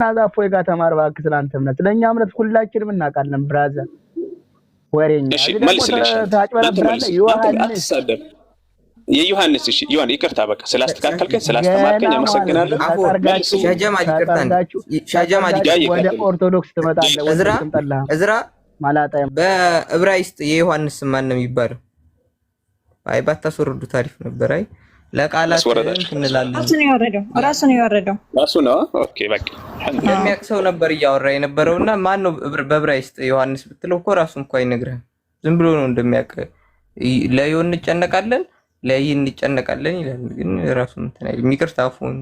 ናዛፎይ ጋር ተማር እባክህ ስላንተ እምነት ስለኛ እምነት ሁላችንም እናውቃለን ብራዘር ወሬኛ ታጭበረብራለህ ዮሐንስ የዮሐንስ እሺ ዮሐን ይቅርታ በቃ ስላስተካከልከኝ ስላስተማርከኝ አመሰግናለሁ ሻጀማ ወደ ኦርቶዶክስ ትመጣለህ እዝራ በዕብራይስጥ የዮሐንስ ማን ነው የሚባለው አይ ባታስወርዱ ታሪፍ ነበር አይ ለቃላት እንላለን ራሱ ነው ያወረደው ነው ኦኬ በቃ የሚያክሰው ነበር እያወራ የነበረውና ማን ነው በዕብራይስጥ ዮሐንስ ብትለው እኮ ራሱ እንኳን አይነግርህም ዝም ብሎ ነው እንደሚያውቅ ለዮን እንጨነቃለን ለይን እንጨነቃለን ይላል ግን ራሱ እንትን አይደል የሚቅርታ አፉን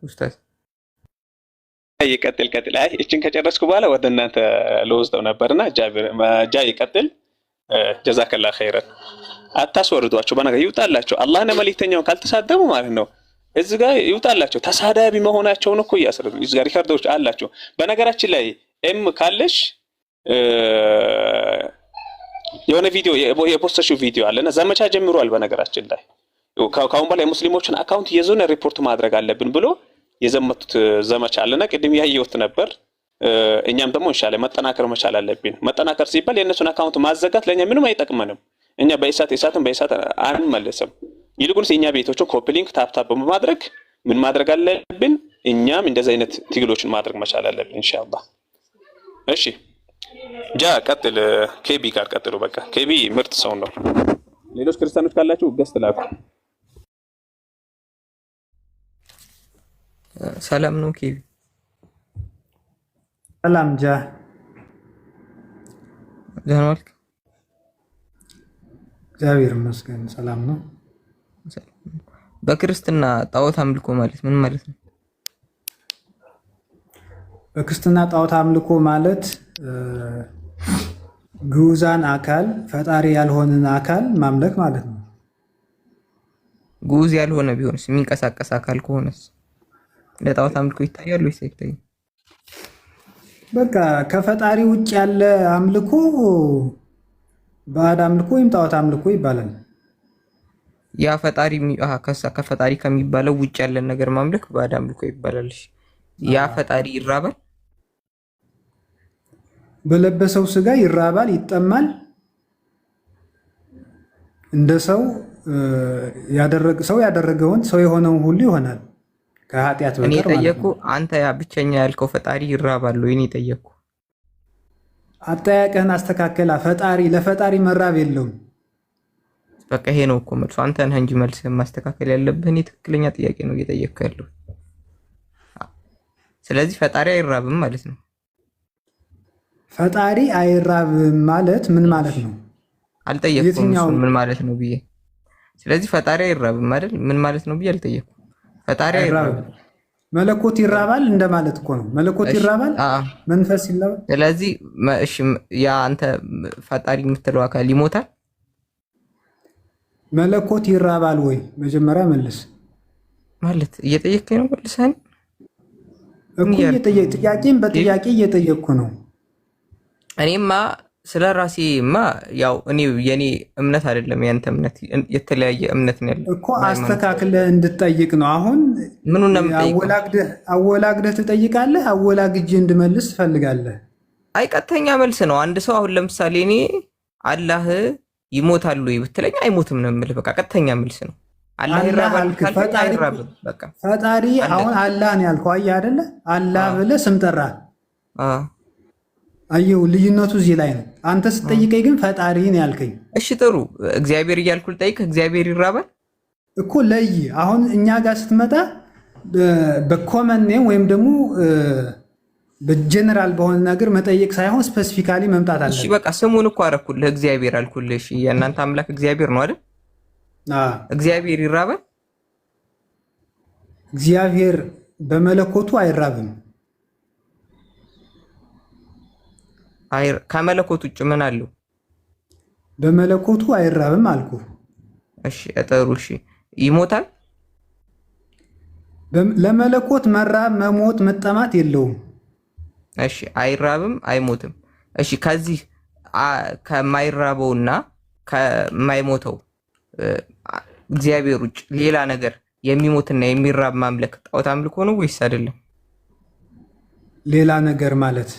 ኡስታዝ ይቀጥል አይ እቺን ከጨረስኩ በኋላ ወደ እናንተ ለወዝተው ነበርና ጃ ይቀጥል ጀዛከላህ ኸይረን አታስወርዷቸው በነገር ይውጣላቸው አላህና መልእክተኛው ካልተሳደቡ ማለት ነው እዚህ ጋር ይውጣላቸው ተሳዳቢ መሆናቸውን እኮ ያስረዱ እዚህ ጋር ሪካርዶች አላቸው በነገራችን ላይ ካለሽ የሆነ ቪዲዮ የፖስተሽው ቪዲዮ አለና ዘመቻ ጀምሯል በነገራችን ላይ ካሁን በላይ ሙስሊሞችን አካውንት የዞነ ሪፖርት ማድረግ አለብን ብሎ የዘመቱት ዘመቻ አለና ቅድም ያየሁት ነበር እኛም ደግሞ ኢንሻአላህ መጠናከር መቻል አለብን መጠናከር ሲባል የነሱን አካውንት ማዘጋት ለኛ ምንም አይጠቅመንም እኛ በኢሳትን አንመለስም ይልቁንስ የኛ ቤቶችን ኮፒ ሊንክ ታፕ በማድረግ ምን ማድረግ አለብን እኛም እንደዚህ አይነት ትግሎችን ማድረግ መቻል አለብን ኢንሻአላህ እሺ ጃ ቀጥል ኬቢ ጋር ቀጥሉ በቃ ኬቢ ምርጥ ሰው ነው ሌሎች ክርስቲያኖች ካላችሁ ገስት ላኩ ሰላም ነው ኬቢ ሰላም ጃ ጀነራል እግዚአብሔር ይመስገን ሰላም ነው በክርስትና ጣዖት አምልኮ ማለት ምን ማለት ነው በክርስትና ጣዖት አምልኮ ማለት ግዑዛን አካል ፈጣሪ ያልሆነን አካል ማምለክ ማለት ነው ግዑዝ ያልሆነ ቢሆንስ የሚንቀሳቀስ አካል ከሆነስ ለጣዖት አምልኮ ይታያል ወይስ አይታይም በቃ ከፈጣሪ ውጭ ያለ አምልኮ ባዕድ አምልኮ ወይም ጣዖት አምልኮ ይባላል ያ ፈጣሪ ከፈጣሪ ከሚባለው ውጭ ያለ ነገር ማምለክ ባዕድ አምልኮ ይባላል ያ ፈጣሪ ይራባል በለበሰው ስጋ ይራባል ይጠማል እንደ ሰው ያደረገውን ሰው የሆነውን ሁሉ ይሆናል ከኃጢአት በቀር እኔ ጠየቁ አንተ ያ ብቸኛ ያልከው ፈጣሪ ይራባል ወይ እኔ ጠየቁ አጠያቀህን አስተካከላ ፈጣሪ ለፈጣሪ መራብ የለውም በቃ ይሄ ነው እኮ መልሱ አንተ ነህ እንጂ መልስ ማስተካከል ያለብህ እኔ ትክክለኛ ጥያቄ ነው እየጠየቅኩ ያለው ስለዚህ ፈጣሪ አይራብም ማለት ነው ፈጣሪ አይራብም ማለት ምን ማለት ነው አልጠየቅኩም ምን ማለት ነው ብዬ ስለዚህ ፈጣሪ አይራብም አይደል ምን ማለት ነው ብዬ አልጠየቅኩም ፈጣሪ አይራብም መለኮት ይራባል እንደማለት እኮ ነው መለኮት ይራባል መንፈስ ይላል ስለዚህ እሺ ያ አንተ ፈጣሪ የምትለው አካል ይሞታል መለኮት ይራባል ወይ መጀመሪያ መልስ ማለት እየጠየቅከኝ ነው መልሰን እኮ ጥያቄን በጥያቄ እየጠየቅኩ ነው እኔማ ስለራሴማ ያው እኔ የኔ እምነት አይደለም ያንተ እምነት የተለያየ እምነት ነው ያለው እኮ አስተካክለህ እንድትጠይቅ ነው አሁን ምኑን ነው አወላግደህ ትጠይቃለህ አወላግጄ እንድመልስ ትፈልጋለህ አይ ቀጥተኛ መልስ ነው አንድ ሰው አሁን ለምሳሌ እኔ አላህ ይሞታል ወይ ብትለኝ አይሞትም ነው የምልህ በቃ ቀጥተኛ መልስ ነው አላህ ይራባል በቃ ፈጣሪ አሁን አላህ ነው ያልከው አየህ አይደለ አላህ ብለህ ስም ጠራህ አየው ልዩነቱ እዚህ ላይ ነው አንተ ስትጠይቀኝ ግን ፈጣሪ ነው ያልከኝ እሺ ጥሩ እግዚአብሔር እያልኩ ልጠይቅ እግዚአብሔር ይራባል እኮ ለይ አሁን እኛ ጋር ስትመጣ በኮመን ኔም ወይም ደግሞ በጀነራል በሆነ ነገር መጠየቅ ሳይሆን ስፔሲፊካሊ መምጣት አለ እሺ በቃ ስሙን እኮ አረኩልህ እግዚአብሔር አልኩልህ እሺ የእናንተ አምላክ እግዚአብሔር ነው አይደል እግዚአብሔር ይራባል እግዚአብሔር በመለኮቱ አይራብም ከመለኮት ውጭ ምን አለው በመለኮቱ አይራብም አልኩ እሺ እጠሩ እሺ ይሞታል ለመለኮት መራብ መሞት መጠማት የለውም እሺ አይራብም አይሞትም እሺ ከዚህ ከማይራበውና ከማይሞተው እግዚአብሔር ውጭ ሌላ ነገር የሚሞትና የሚራብ ማምለክ ጣዖት አምልኮ ነው ወይስ አይደለም ሌላ ነገር ማለት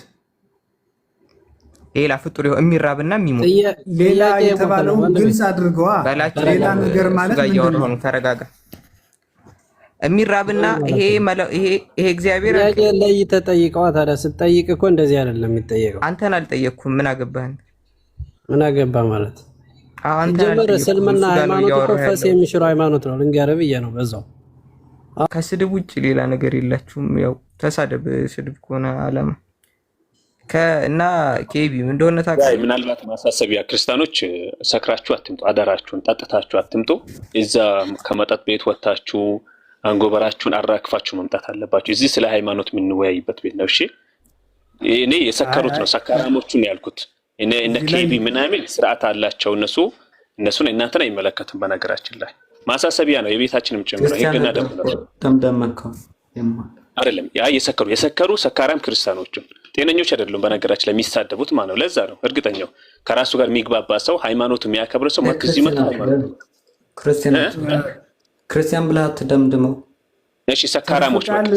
ሌላ ፍጡር የሚራብና የሚሞት ሌላ የተባለው ግልጽ አድርገዋ። ሌላ ነገር ማለት ምንድን ነው? ተረጋጋ። የሚራብና ይሄ እግዚአብሔር ለይተህ ጠይቀዋ። ታዲያ ስትጠይቅ እኮ እንደዚህ አይደለም የሚጠየቀው። አንተን አልጠየቅኩም። ምን አገባህ? ምን አገባህ ማለት ጀመረ። እስልምና ሃይማኖት እኮ ፈስ የሚሽሩ ሃይማኖት ነው። ልንገርህ ብዬ ነው በዛው። ከስድብ ውጭ ሌላ ነገር የላችሁም። ያው ተሳደብ፣ ስድብ ከሆነ አላማ እና ኬቢ እንደሆነ ታውቃለህ። ምናልባት ማሳሰቢያ ክርስቲያኖች ሰክራችሁ አትምጡ፣ አደራችሁን ጠጥታችሁ አትምጡ። እዛ ከመጠጥ ቤት ወጣችሁ አንጎበራችሁን አራክፋችሁ መምጣት አለባችሁ። እዚህ ስለ ሃይማኖት የምንወያይበት ቤት ነው። እሺ እኔ የሰከሩት ነው ሰካራሞቹን ያልኩት። እነ ኬቢ ምናምን ስርዓት አላቸው እነሱን እናንተን አይመለከቱም። በነገራችን ላይ ማሳሰቢያ ነው፣ የቤታችንም ጭምር ነው። ይገና ደምደመከው አይደለም ያ የሰከሩ ሰካራም ክርስቲያኖቹን ጤነኞች አይደሉም። በነገራችን ላይ የሚሳደቡት ማለት ነው። ለዛ ነው እርግጠኛው ከራሱ ጋር የሚግባባ ሰው ሃይማኖቱ የሚያከብር ሰው ማክዚ መጣ ሃይማኖት ክርስቲያን ብለህ አትደምድመው። እሺ ሰካራሞች ክርስቲያን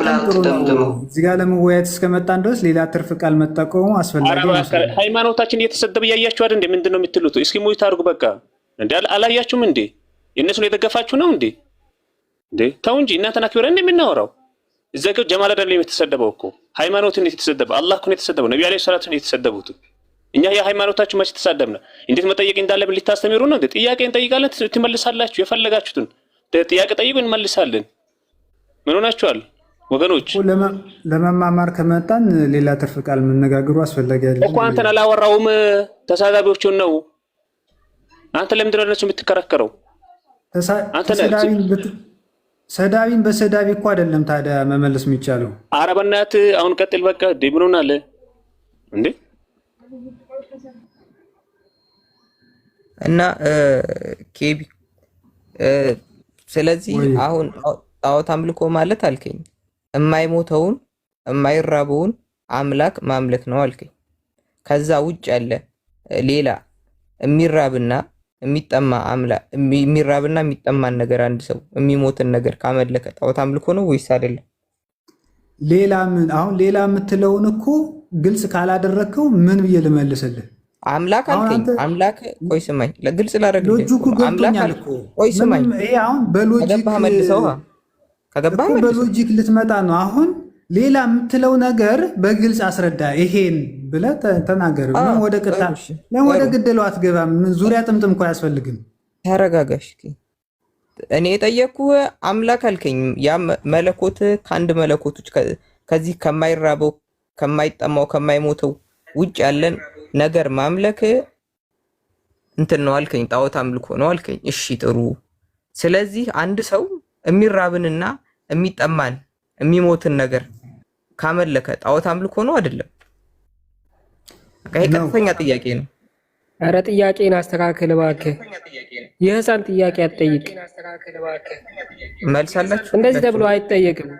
ብለህ አትደምድመው። እዚህ ጋር ለመወያየት እስከመጣን ድረስ ሌላ ትርፍ ቃል መጠቀሙ አስፈላጊ ነው። ሃይማኖታችን እየተሰደበ ያያችሁ አይደል? ምንድን ነው የምትሉት? እስኪ ሙይት አድርጉ። በቃ እንዴ አላያችሁም እንዴ? የእነሱን የደገፋችሁ ነው እንዴ? ተው እንጂ እናንተን አክብረን እንደምናወራው እዛ ጋር ጀማል አይደለም የተሰደበው እኮ ሃይማኖትን የተሰደበው አላህ እኮ ነው የተሰደበው። ነብዩ አለይሂ ሰላቱ ነው የተሰደቡት። እኛ የሃይማኖታችሁ መች ተሳደብና እንዴት መጠየቅ እንዳለብን ሊታስተምሩ ነው። ጥያቄ እንጠይቃለን ትመልሳላችሁ። የፈለጋችሁትን ጥያቄ ጠይቁ እንመልሳለን። ምን ሆናችኋል ወገኖች? ለመማማር ከመጣን ሌላ ትርፍ ቃል መነጋገሩ አስፈላጊ አይደለም እኮ። አንተን አላወራውም ተሳዳቢዎቹን ነው። አንተ ለምንድን ነው እነሱ የምትከራከረው? ሰዳቢን በሰዳቢ እኮ አይደለም ታዲያ መመለስ የሚቻለው። ኧረ በእናትህ አሁን ቀጥል በቃ። ምን አለ እንዴ? እና ኬቢ ስለዚህ አሁን ጣዖት አምልኮ ማለት አልከኝ የማይሞተውን የማይራበውን አምላክ ማምለክ ነው አልከኝ። ከዛ ውጭ ያለ ሌላ የሚራብና የሚጠማ አምላክ የሚራብና የሚጠማን ነገር አንድ ሰው የሚሞትን ነገር ካመለከ ጣዖት አምልኮ ነው ወይስ አይደለም? አሁን ሌላ የምትለውን እኮ ግልጽ ካላደረግከው ምን ብዬ ልመልስልህ? አምላክ አልከኝ። አምላክ ቆይ ስማኝ፣ ለግልጽ ላደርግልህ አምላክ እኮ ቆይ ስማኝ። ይሄ አሁን በሎጂክ መልሰው ከገባህ በሎጂክ ልትመጣ ነው። አሁን ሌላ የምትለው ነገር በግልጽ አስረዳ። ይሄን ብለህ ተናገር። ምን ወደ ግደለው አትገባም። ዙሪያ ጥምጥም እኮ አያስፈልግም። ተረጋጋሽ። እኔ የጠየኩህ አምላክ አልከኝ። ያ መለኮት ከአንድ መለኮቶች ከዚህ ከማይራበው ከማይጠማው ከማይሞተው ውጭ ያለን ነገር ማምለክ እንትን ነው አልከኝ። ጣዖት አምልኮ ነው አልከኝ። እሺ ጥሩ። ስለዚህ አንድ ሰው የሚራብንና የሚጠማን የሚሞትን ነገር ካመለከ ጣዖት አምልኮ ነው አይደለም? ቀጥተኛ ጥያቄ ነው። ኧረ ጥያቄን አስተካክል እባክህ። የህፃን ጥያቄ አትጠይቅ። መልስ አላችሁ? እንደዚህ ተብሎ አይጠየቅም።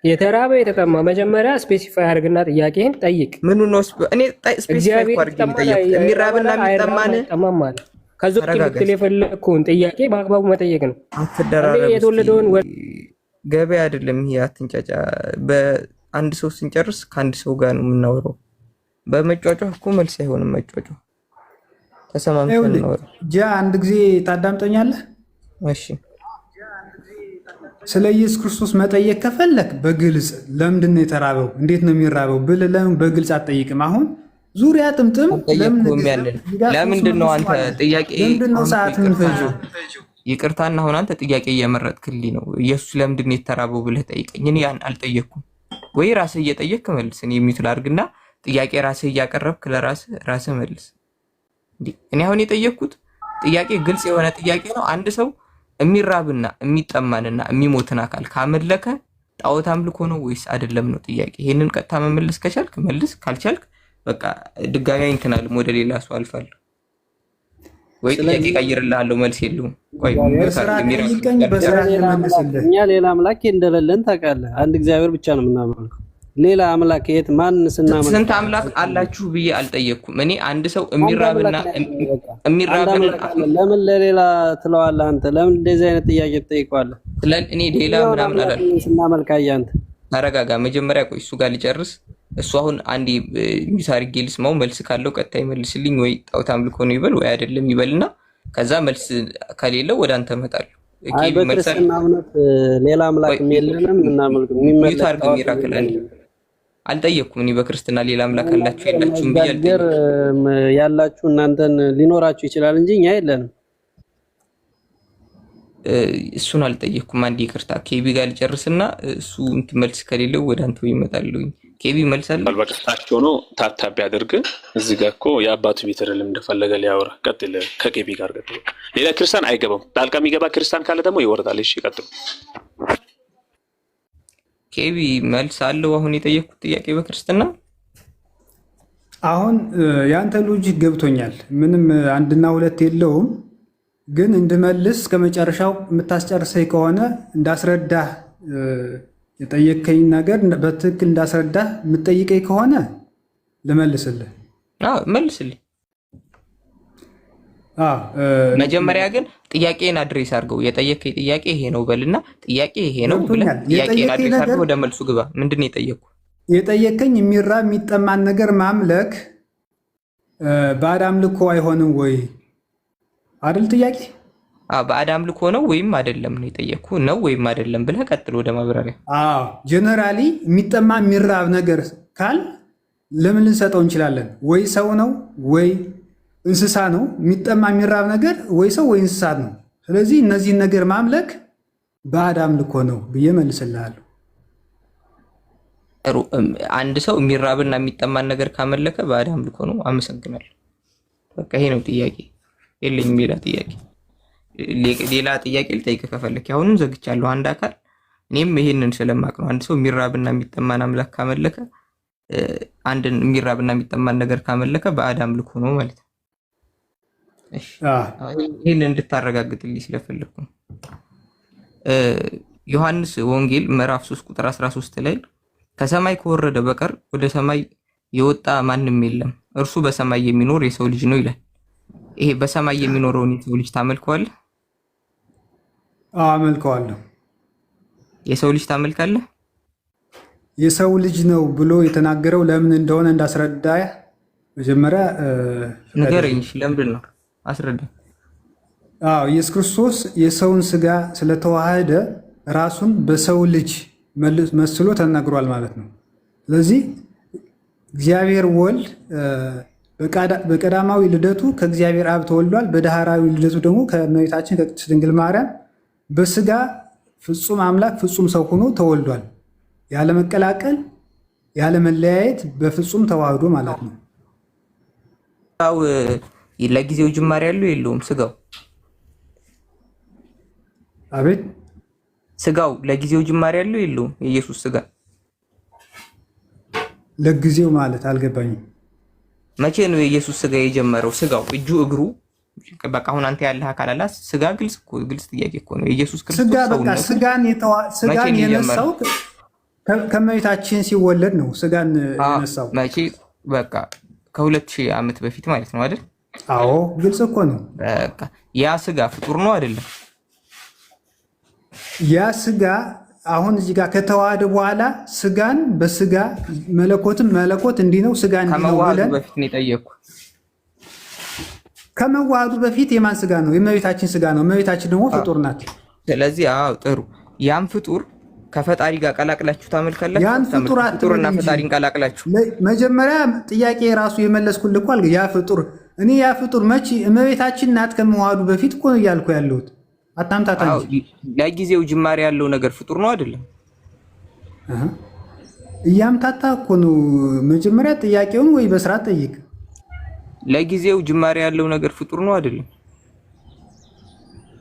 የተራበ የተጠማ መጀመሪያ ስፔሲፋይ አድርግና ጥያቄን ጠይቅ። ምኑ ነው እኔ ስፔሲፋይ አድርግ ጠይቅ። የሚራብና የሚጠማን ተማማል ከዚህ ልትል የፈለግከውን ጥያቄ በአግባቡ መጠየቅ ነው። አትደራረብ። የተወለደውን ገበያ አይደለም ይሄ። አትንጫጫ። በአንድ ሰው ስንጨርስ ከአንድ ሰው ጋር ነው የምናወራው። በመጫጫህ እኮ መልስ አይሆንም። መጫጫህ ተሰማምተን ነው። አንድ ጊዜ ታዳምጠኛለህ? እሺ። ስለ ኢየሱስ ክርስቶስ መጠየቅ ከፈለክ በግልጽ ለምንድን ነው የተራበው እንዴት ነው የሚራበው ብለህ ለምን በግልጽ አትጠይቅም? አሁን ዙሪያ ጥምጥም ለምንድን ነው አንተ ጥያቄ ለምንድን ነው ሰዓት የምንፈጀው? ይቅርታና አሁን አንተ ጥያቄ እየመረጥክልኝ ነው። ኢየሱስ ለምንድን ነው የተራበው ብለህ ጠይቀኝ። እኔ ያን አልጠየቅኩም። ወይ ራስህ እየጠየቅክ መልስ። እኔ የሚትል አድርግና ጥያቄ ራስህ እያቀረብክ ለራስህ መልስ። እኔ አሁን የጠየቅኩት ጥያቄ ግልጽ የሆነ ጥያቄ ነው። አንድ ሰው የሚራብና የሚጠማንና የሚሞትን አካል ካመለከ ጣዖት አምልኮ ነው ወይስ አይደለም ነው ጥያቄ። ይሄንን ቀጥታ መመለስ ከቻልክ መልስ፣ ካልቻልክ በቃ ድጋሚ እንትናልም ወደ ሌላ ሰው አልፋለሁ። ወይ ጥያቄ ቀይርልሃለሁ። መልስ የለውም። ቆይ እኛ ሌላ አምላክ እንደሌለን ታውቃለህ። አንድ እግዚአብሔር ብቻ ነው የምናመልከው። ሌላ አምላክ የት ማን ስናመልክ? ስንት አምላክ አላችሁ ብዬ አልጠየቅኩም። እኔ አንድ ሰው የሚራብና ለምን ለሌላ ትለዋለህ አንተ? ለምን እንደዚህ አይነት ጥያቄ ትጠይቀዋለህ? እኔ ሌላ ምናምን አላልኩም። ስናመልክ አየህ አንተ ተረጋጋ። መጀመሪያ ቆይ እሱ ጋር ሊጨርስ። እሱ አሁን አንዴ ሚስ አድርጌ ልስማው። መልስ ካለው ቀጣይ መልስልኝ። ወይ ጣዖት አምልኮ ነው ይበል ወይ አይደለም ይበልና ከዛ መልስ ከሌለው ወደ አንተ እመጣለሁ። በክርስትና እምነት ሌላ አምላክ የለንም እናመልክ የሚመለክ ታርግ ሚራክል አንዴ አልጠየቅኩም። እኔ በክርስትና ሌላ አምላክ አላችሁ የላችሁም ብያለሁ። ያላችሁ እናንተን ሊኖራችሁ ይችላል እንጂ እኛ የለንም። እሱን አልጠየቅኩም። አንዴ ይቅርታ። ኬቢ ጋር ልጨርስና እሱ እንትን መልስ ከሌለው ወደ አንተ ይመጣል። ኬቢ መልስ አለ በቀጣቸው ነው ታታቢ አድርግ። እዚህ ጋር እኮ የአባቱ ቤት አይደለም እንደፈለገ ሊያወራ። ቀጥል። ከኬቢ ጋር ቀጥል። ሌላ ክርስቲያን አይገባም። ጣልቃ የሚገባ ክርስቲያን ካለ ደግሞ ይወርዳል። እሺ ቀጥል። ኬቢ መልስ አለው አሁን የጠየቅኩት ጥያቄ በክርስትና። አሁን ያንተ ሎጂክ ገብቶኛል። ምንም አንድና ሁለት የለውም። ግን እንድመልስ ከመጨረሻው የምታስጨርሰኝ ከሆነ እንዳስረዳህ የጠየቀኝ ነገር በትክክል እንዳስረዳህ የምትጠይቀኝ ከሆነ ልመልስልህ። መልስልኝ። መጀመሪያ ግን ጥያቄን አድሬስ አድርገው። የጠየቀኝ ጥያቄ ይሄ ነው በልና ጥያቄ ይሄ ነው ብለህ ጥያቄን አድሬስ አድርገው ወደ መልሱ ግባ። ምንድን ነው የጠየቅኩህ? የጠየቀኝ የሚራብ የሚጠማን ነገር ማምለክ ባዕድ አምልኮ አይሆንም ወይ አይደል? ጥያቄ ባዕድ አምልኮ ነው ወይም አይደለም ነው የጠየቅኩህ። ነው ወይም አይደለም ብለህ ቀጥል ወደ ማብራሪያ። ጀነራሊ የሚጠማ የሚራብ ነገር ካል ለምን ልንሰጠው እንችላለን? ወይ ሰው ነው ወይ እንስሳ ነው። የሚጠማ የሚራብ ነገር ወይ ሰው ወይ እንስሳት ነው። ስለዚህ እነዚህን ነገር ማምለክ ባዕድ አምልኮ ነው ብዬ መልስልሃለሁ። አንድ ሰው የሚራብና የሚጠማን ነገር ካመለከ ባዕድ አምልኮ ነው። አመሰግናለሁ። በቃ ይሄ ነው ጥያቄ። የለኝም ሌላ ጥያቄ። ሌላ ጥያቄ ልጠይቅህ ከፈለክ አሁንም ዘግቻለሁ። አንድ አካል እኔም ይሄንን ስለማቅ ነው። አንድ ሰው የሚራብና የሚጠማን አምላክ ካመለከ አንድን የሚራብና የሚጠማን ነገር ካመለከ ባዕድ አምልኮ ነው ማለት ነው። እሺ ይሄን እንድታረጋግጥልኝ ስለፈለኩ ነው። ዮሐንስ ወንጌል ምዕራፍ 3 ቁጥር 13 ላይ ከሰማይ ከወረደ በቀር ወደ ሰማይ የወጣ ማንም የለም፣ እርሱ በሰማይ የሚኖር የሰው ልጅ ነው ይላል። ይሄ በሰማይ የሚኖረውን የሰው ልጅ ታመልከዋለህ? አመልከዋለሁ። የሰው ልጅ ታመልካለህ? የሰው ልጅ ነው ብሎ የተናገረው ለምን እንደሆነ እንዳስረዳ መጀመሪያ ንገረኝ። ለምንድን ነው አስረዳ። ኢየሱስ ክርስቶስ የሰውን ስጋ ስለተዋሃደ ራሱን በሰው ልጅ መስሎ ተናግሯል ማለት ነው። ስለዚህ እግዚአብሔር ወልድ በቀዳማዊ ልደቱ ከእግዚአብሔር አብ ተወልዷል። በዳህራዊ ልደቱ ደግሞ ከእመቤታችን ከቅድስት ድንግል ማርያም በስጋ ፍጹም አምላክ ፍጹም ሰው ሆኖ ተወልዷል። ያለመቀላቀል ያለመለያየት በፍጹም ተዋህዶ ማለት ነው። ለጊዜው ጅማሬ ያለው የለውም ስጋው? አቤት ስጋው ለጊዜው ጅማሬ ያለው የለውም? የኢየሱስ ስጋ ለጊዜው ማለት አልገባኝም። መቼ ነው የኢየሱስ ስጋ የጀመረው? ስጋው እጁ እግሩ በቃ አሁን አንተ ያለህ አካል አላ ስጋ ግልጽ ጥያቄ እኮ ነው። ኢየሱስ ክርስቶስ ስጋ በቃ ስጋን የነሳው ከእመቤታችን ሲወለድ ነው። ስጋን የነሳው መቼ? በቃ ከ2000 ዓመት በፊት ማለት ነው አይደል? አዎ ግልጽ እኮ ነው። በቃ ያ ስጋ ፍጡር ነው አይደለም? ያ ስጋ አሁን እዚህ ጋር ከተዋሃደ በኋላ ስጋን በስጋ መለኮትም መለኮት እንዲህ ነው ስጋ እንዲህ ነው ብለን በፊት ነው የጠየቅኩ። ከመዋሃዱ በፊት የማን ስጋ ነው? የእመቤታችን ስጋ ነው። እመቤታችን ደግሞ ፍጡር ናት። ስለዚህ ጥሩ። ያን ፍጡር ከፈጣሪ ጋር ቀላቅላችሁ ታመልካላችሁ? ያን ፍጡርና ፈጣሪን ቀላቅላችሁ መጀመሪያ ጥያቄ ራሱ የመለስኩልህ እኮ አልኩ። ያ ፍጡር እኔ ያ ፍጡር መቼ እመቤታችን ናት ከመዋሃዱ በፊት እኮ ነው እያልኩ ያለሁት። አታምታታ እንጂ ለጊዜው ጅማሬ ያለው ነገር ፍጡር ነው አይደለም? እያምታታ እኮ ነው። መጀመሪያ ጥያቄውን ወይ በስርዓት ጠይቅ። ለጊዜው ጅማሬ ያለው ነገር ፍጡር ነው አይደለም?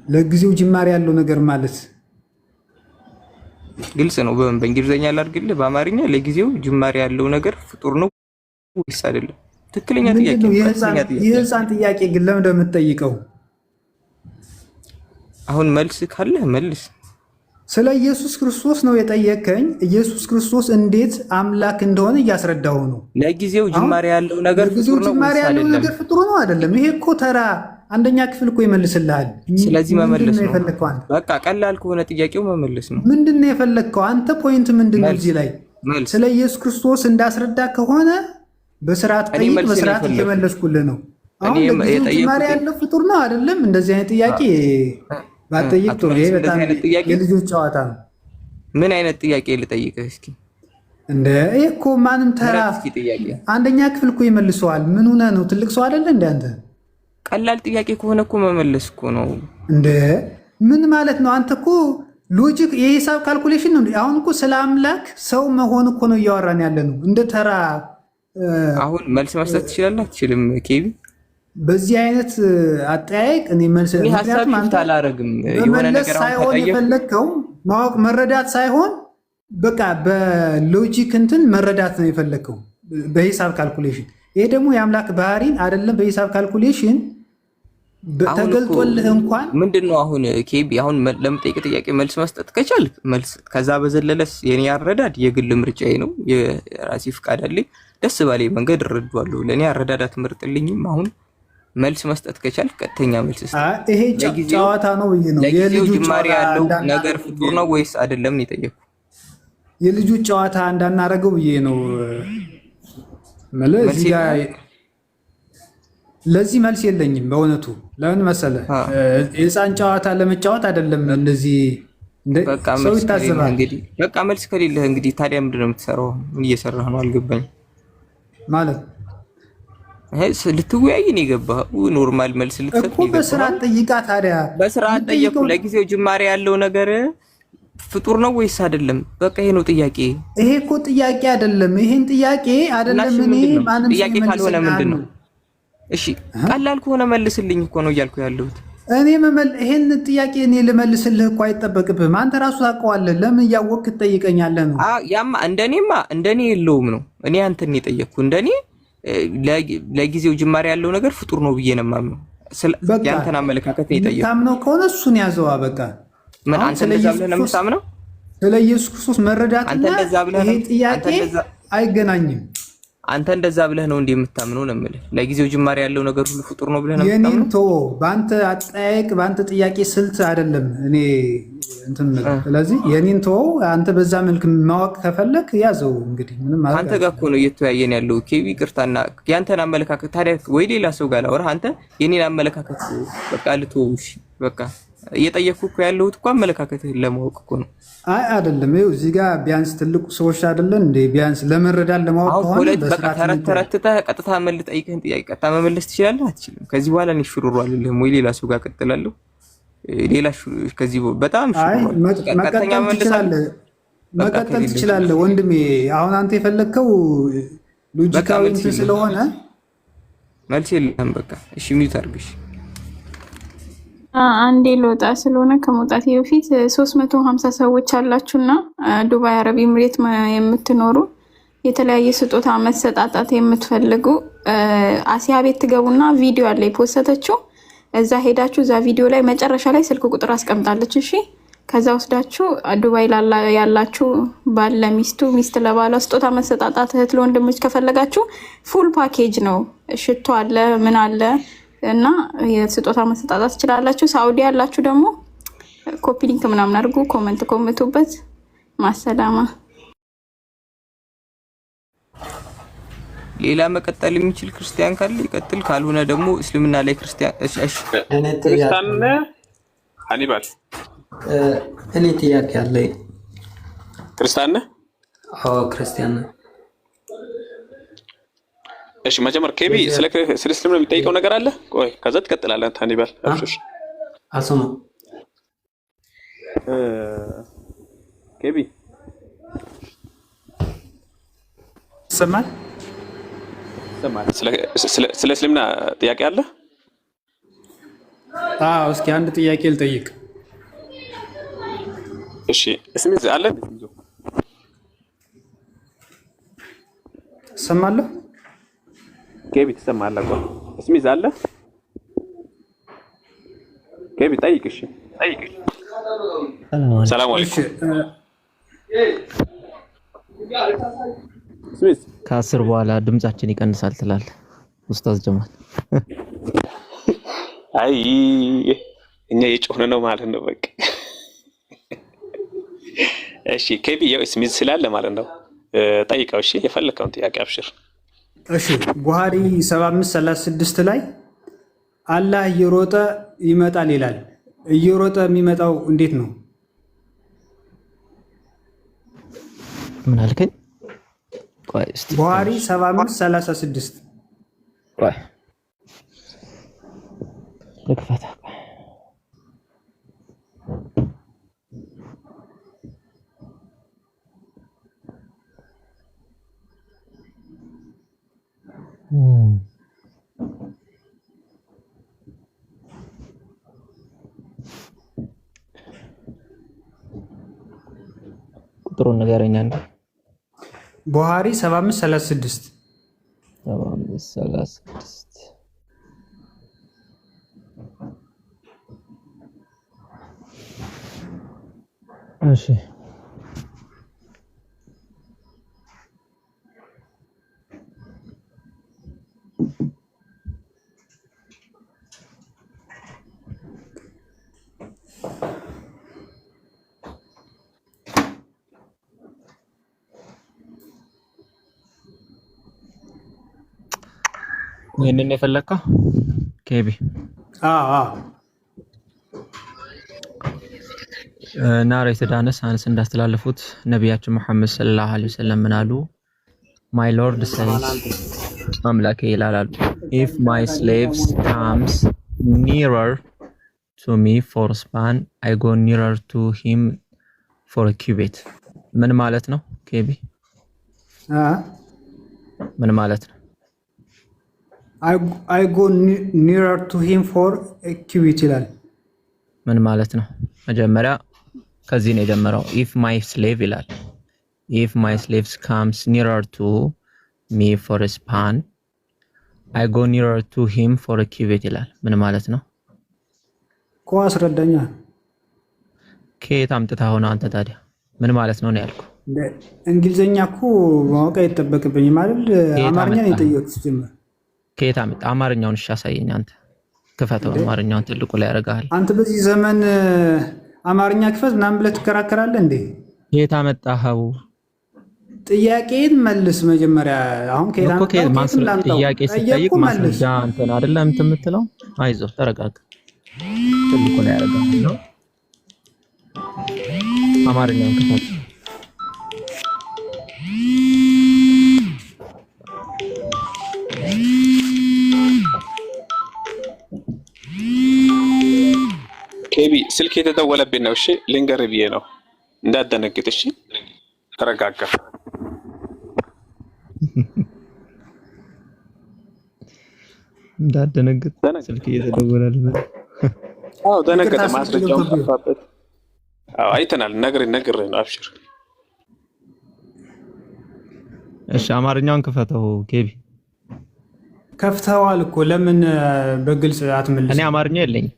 ለጊዜው ጅማሬ ያለው ነገር ማለት ግልጽ ነው። በእንግሊዝኛ ላድርግልህ፣ በአማርኛ ለጊዜው ጅማሬ ያለው ነገር ፍጡር ነው ወይስ አይደለም? ትክክለኛ ጥያቄ ነው። የህፃን ጥያቄ ግን ለምን እንደምትጠይቀው? አሁን መልስ ካለ መልስ። ስለ ኢየሱስ ክርስቶስ ነው የጠየቀኝ። ኢየሱስ ክርስቶስ እንዴት አምላክ እንደሆነ እያስረዳው ነው። ለጊዜው ጅማሬ ያለው ነገር ፍጡር ነው ወይስ አይደለም? ነገር ፍጡር ነው አይደለም? ይሄ እኮ ተራ አንደኛ ክፍል እኮ ይመልስልሃል። ስለዚህ መመለስ ነው የፈለግከው አንተ። በቃ ቀላል ከሆነ ጥያቄው መመለስ ነው። ምንድነው የፈለግከው አንተ? ፖይንት ምንድነው እዚህ ላይ? ስለ ኢየሱስ ክርስቶስ እንዳስረዳ ከሆነ በስርዓት ጠይቅ፣ በስርዓት እየመለስኩልህ ነው። አሁን ለጊዜው ያለው ፍጡር ነው አይደለም? እንደዚህ አይነት ጥያቄ ባጠይቅ ጥሩ። ይሄ በጣም የልጆች ጨዋታ ነው። ምን አይነት ጥያቄ ልጠይቅህ እስኪ? እንደ ይሄ እኮ ማንም ተራ አንደኛ ክፍል እኮ ይመልሰዋል። ምን ሆነህ ነው? ትልቅ ሰው አይደለ እንደ አንተ? ቀላል ጥያቄ ከሆነ እኮ መመለስ እኮ ነው። እንደ ምን ማለት ነው? አንተ እኮ ሎጂክ የሂሳብ ካልኩሌሽን ነው። አሁን እኮ ስለ አምላክ ሰው መሆን እኮ ነው እያወራን ያለ ነው። እንደ ተራ አሁን መልስ መስጠት ትችላለህ አትችልም? ኬቢ በዚህ አይነት አጠያየቅ እኔ መልስ ምክንያቱም አንተ አላረግም የሆነ ነገር ሳይሆን የፈለግከው ማወቅ መረዳት ሳይሆን በቃ በሎጂክ እንትን መረዳት ነው የፈለግከው በሂሳብ ካልኩሌሽን። ይሄ ደግሞ የአምላክ ባህሪን አይደለም በሂሳብ ካልኩሌሽን ተገልጦልህ እንኳን ምንድነው አሁን ኬቢ አሁን ለምጠይቅ ጥያቄ መልስ መስጠት ከቻልክ መልስ። ከዛ በዘለለስ የኔ አረዳድ የግል ምርጫዬ ነው። የራሴ ፍቃድ አለኝ። ደስ ባለኝ መንገድ እረዳዋለሁ። ለኔ አረዳዳት ምርጥልኝም። አሁን መልስ መስጠት ከቻልክ ቀጥተኛ መልስ ስጥ። ይሄ ጨዋታ ነው ብዬ ነው። የልጁ ጅማሬ ያለው ነገር ፍጡር ነው ወይስ አይደለም ነው የጠየኩ። የልጁ ጨዋታ እንዳናረገው ብዬ ነው። ለዚህ መልስ የለኝም በእውነቱ። ለምን መሰለህ? የህፃን ጨዋታ ለመጫወት አይደለም። እንደዚህ ሰው ይታዘባል። እንግዲህ በቃ መልስ ከሌለህ እንግዲህ ታዲያ ምንድን ነው የምትሰራው? ምን እየሰራህ ነው? አልገባኝም ማለት ልትወያይ ነው የገባኸው? ኖርማል መልስ ልትሰጥ እኮ በስርዓት ጠይቃ። ታዲያ በስርዓት ጠየቁ። ለጊዜው ጅማሬ ያለው ነገር ፍጡር ነው ወይስ አይደለም? በቃ ይሄ ነው ጥያቄ። ይሄ እኮ ጥያቄ አይደለም። ይሄን ጥያቄ አይደለም። እኔ ማንም ጥያቄ ካልሆነ ምንድን ነው? እሺ ቀላል ከሆነ መልስልኝ እኮ ነው እያልኩ ያለሁት። እኔ ይሄን ጥያቄ እኔ ልመልስልህ እኮ አይጠበቅብህም። አንተ ራሱ ታውቀዋለህ። ለምን እያወቅህ ትጠይቀኛለህ ነው? ያማ እንደኔ የለውም ነው። እኔ አንተን የጠየቅኩ እንደኔ ለጊዜው ጅማሬ ያለው ነገር ፍጡር ነው ብዬ ነው የማምነው። ያንተን አመለካከት ነው የጠየቅኩ። ታምነው ከሆነ እሱን ያዘዋ በቃ። ምን አንተ እንደዛ ብለህ ነው የምታምነው? ስለ ኢየሱስ ክርስቶስ መረዳትና ይሄ ጥያቄ አይገናኝም። አንተ እንደዛ ብለህ ነው እንዴ የምታምነው ነው የምልህ። ለጊዜው ጅማሬ ያለው ነገር ሁሉ ፍጡር ነው ብለህ ነው የምታምነው? የኔን ተወው። በአንተ አጠያየቅ በአንተ ጥያቄ ስልት አይደለም እኔ እንትን። ስለዚህ የኔን ተወው። አንተ በዛ መልክ ማወቅ ከፈለክ ያዘው። እንግዲህ ምንም ማለት አንተ ጋር እኮ ነው እየተወያየን ያለው ኬቢ። ይቅርታና ያንተን አመለካከት ታዲያ ወይ ሌላ ሰው ጋር ላወራህ። አንተ የኔን አመለካከት በቃ ልትወው። እሺ በቃ እየጠየቅኩ እኮ ያለሁት እኮ አመለካከትህን ለማወቅ እኮ ነው። አይ አይደለም። ይኸው እዚህ ጋር ቢያንስ ትልቁ ሰዎች አይደለን እንዴ? ቢያንስ ለመረዳት ለማወቅ ከሆነ በቃ ተረትተህ ቀጥታ ልጠይቅህን ጥያቄ ቀጥታ መመለስ ትችላለህ? አትችልም? ከዚህ በኋላ እኔ ሽሩሩ አልልህም ወይ ሌላ ሰው ጋር ቀጥላለሁ። ሌላ ከዚህ በጣም መቀጠል ትችላለህ ወንድሜ። አሁን አንተ የፈለግከው ሎጂካዊ እንትን ስለሆነ መልስ የለህም። በቃ እሺ ሚዩት አድርግሽ። አንዴ ልወጣ ስለሆነ ከመውጣቴ በፊት 350 ሰዎች አላችሁና ዱባይ አረብ ኤምሬት የምትኖሩ የተለያየ ስጦታ መሰጣጣት የምትፈልጉ አሲያ ቤት ትገቡና ቪዲዮ አለ የፖስተችው። እዛ ሄዳችሁ እዛ ቪዲዮ ላይ መጨረሻ ላይ ስልክ ቁጥር አስቀምጣለች። እሺ ከዛ ወስዳችሁ ዱባይ ያላችሁ ባል ለሚስቱ፣ ሚስት ለባሏ ስጦታ መሰጣጣት፣ እህት ለወንድሞች ከፈለጋችሁ ፉል ፓኬጅ ነው። ሽቶ አለ ምን አለ እና የስጦታ መሰጣጣት ትችላላችሁ። ሳውዲ ያላችሁ ደግሞ ኮፒ ሊንክ ምናምን አድርጉ፣ ኮሜንት ኮምቱበት። ማሰላማ። ሌላ መቀጠል የሚችል ክርስቲያን ካለ ይቀጥል፣ ካልሆነ ደግሞ እስልምና ላይ ክርስቲያን ሀኒባል እኔ ጥያቄ አለኝ። ክርስቲያን ነህ? አዎ ክርስቲያን ነህ። እሺ መጀመሪያ ኬቢ ስለ እስልምና የሚጠይቀው ነገር አለ። ቆይ ከዛ ትቀጥላለህ። ሀኒባል አብሽር። አሰማ ኬቢ ሰማል ስለ እስልምና ጥያቄ አለ? አዎ እስኪ አንድ ጥያቄ ልጠይቅ። እሺ እስሚዝ አለ ሰማለሁ። ኬቢ ትሰማለህ? ቆይ እስሚዝ አለ? ኬቢ ጠይቅ። እሺ ጠይቅ። ሰላም አለይኩም። እስሚዝ ከ10 በኋላ ድምጻችን ይቀንሳል ትላለህ ኡስታዝ ጀማል። አይ እኛ የጮህን ነው ማለት ነው በቃ። እሺ ኬቢ ያው ስሚዝ ስላለ ማለት ነው ጠይቀው። እሺ የፈለከውን ጥያቄ አብሽር። እሺ ቡሃሪ 7536 ላይ አላህ እየሮጠ ይመጣል ይላል። እየሮጠ የሚመጣው እንዴት ነው? ምን አልከኝ? ቡሃሪ 7536 ቆይ ልክፈታ። ቁጥሩን ንገረኝ አንዴ። ቡሃሪ 7536 እሺ ይሄንን የፈለከው ኬቢ? ናሬትድ አነስ እንዳስተላለፉት ነቢያችን መሐመድ ሰለላሁ ዐለይሂ ወሰለም ምን አሉ? ማይ ሎርድ ሴይስ አምላኬ ይላሉ if my slaves comes nearer to me for a span I go nearer to him for a cubit። ምን ማለት ነው ኬቢ? ምን ማለት ነው? I go nearer to him for a cubit ይላል። ምን ማለት ነው? መጀመሪያ ከዚህ ነው የጀመረው። if my slave ይላል። if my slaves comes nearer to me for a span I go nearer to him for a cubit ይላል። ምን ማለት ነው? እኮ አስረዳኛ። ከየት አምጥተህ ሆነ አንተ ታዲያ? ምን ማለት ነው ያልኩህ? እንግሊዘኛ እኮ ማወቅ አይጠበቅብኝም አይደል? አማርኛ ነው የጠየቁት ጀመር። ከየት አመጣ? አማርኛውን እሺ አሳየኝ አንተ። ክፈተው አማርኛውን ትልቁ ላይ ያደርጋል። አንተ በዚህ ዘመን አማርኛ ክፈት ምናምን ብለህ ትከራከራለህ እንዴ? ከየት አመጣኸው? ጥያቄን መልስ መጀመሪያ። አሁን ከየት አመጣኸው? ጥያቄ ሲጠይቅ ማስረጃ አንተን አይደለም የምትለው። አይዞህ ተረጋጋ። ትልቁ ላይ ያደርጋል ነው። አማርኛውን ክፈት። ኬቢ ስልክ የተደወለብኝ ነው። እሺ ልንገርህ ብዬ ነው እንዳትደነግጥ። እሺ ተረጋጋ። እንዳትደነግጥ ስልክ እየተደወለልኝ። አዎ ደነገጠ። ማስረጃውን ጠፋበት። አዎ አይተናል። ነግሬህ ነው። አብሽር። እሺ አማርኛውን ክፈተው ኬቢ። ከፍተዋል እኮ ለምን በግልጽ አትመልስ? እኔ አማርኛ የለኝም።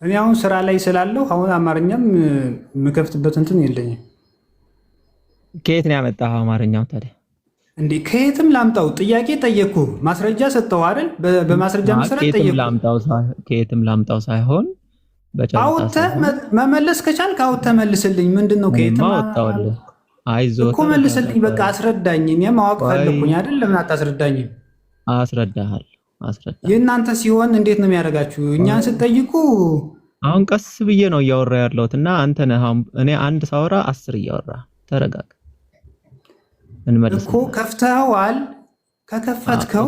እኔ አሁን ስራ ላይ ስላለሁ አሁን አማርኛም የምከፍትበት እንትን የለኝም። ከየት ነው ያመጣኸው አማርኛው ታዲያ? እንዴ ከየትም ላምጣው? ጥያቄ ጠየቅኩ፣ ማስረጃ ሰጠው አይደል? በማስረጃ መሰረት ጠየቅኩ። ከየትም ላምጣው ሳይሆን አውጥተህ መመለስ ከቻልክ አውጥተህ መልስልኝ። ምንድነው ከየትም አወጣውልህ? አይዞህ እኮ መልስልኝ፣ በቃ አስረዳኝ። እኔ ማወቅ ፈለኩኝ አይደል? ለምን አታስረዳኝም? አስረዳሃል። የእናንተ ሲሆን እንዴት ነው የሚያደርጋችሁ? እኛን ስትጠይቁ አሁን ቀስ ብዬ ነው እያወራ ያለሁት እና አንተ ነህ እኔ አንድ ሳወራ 10 እያወራ። ተረጋጋ። እንመልስ እኮ ከፍተዋል። ከከፈትከው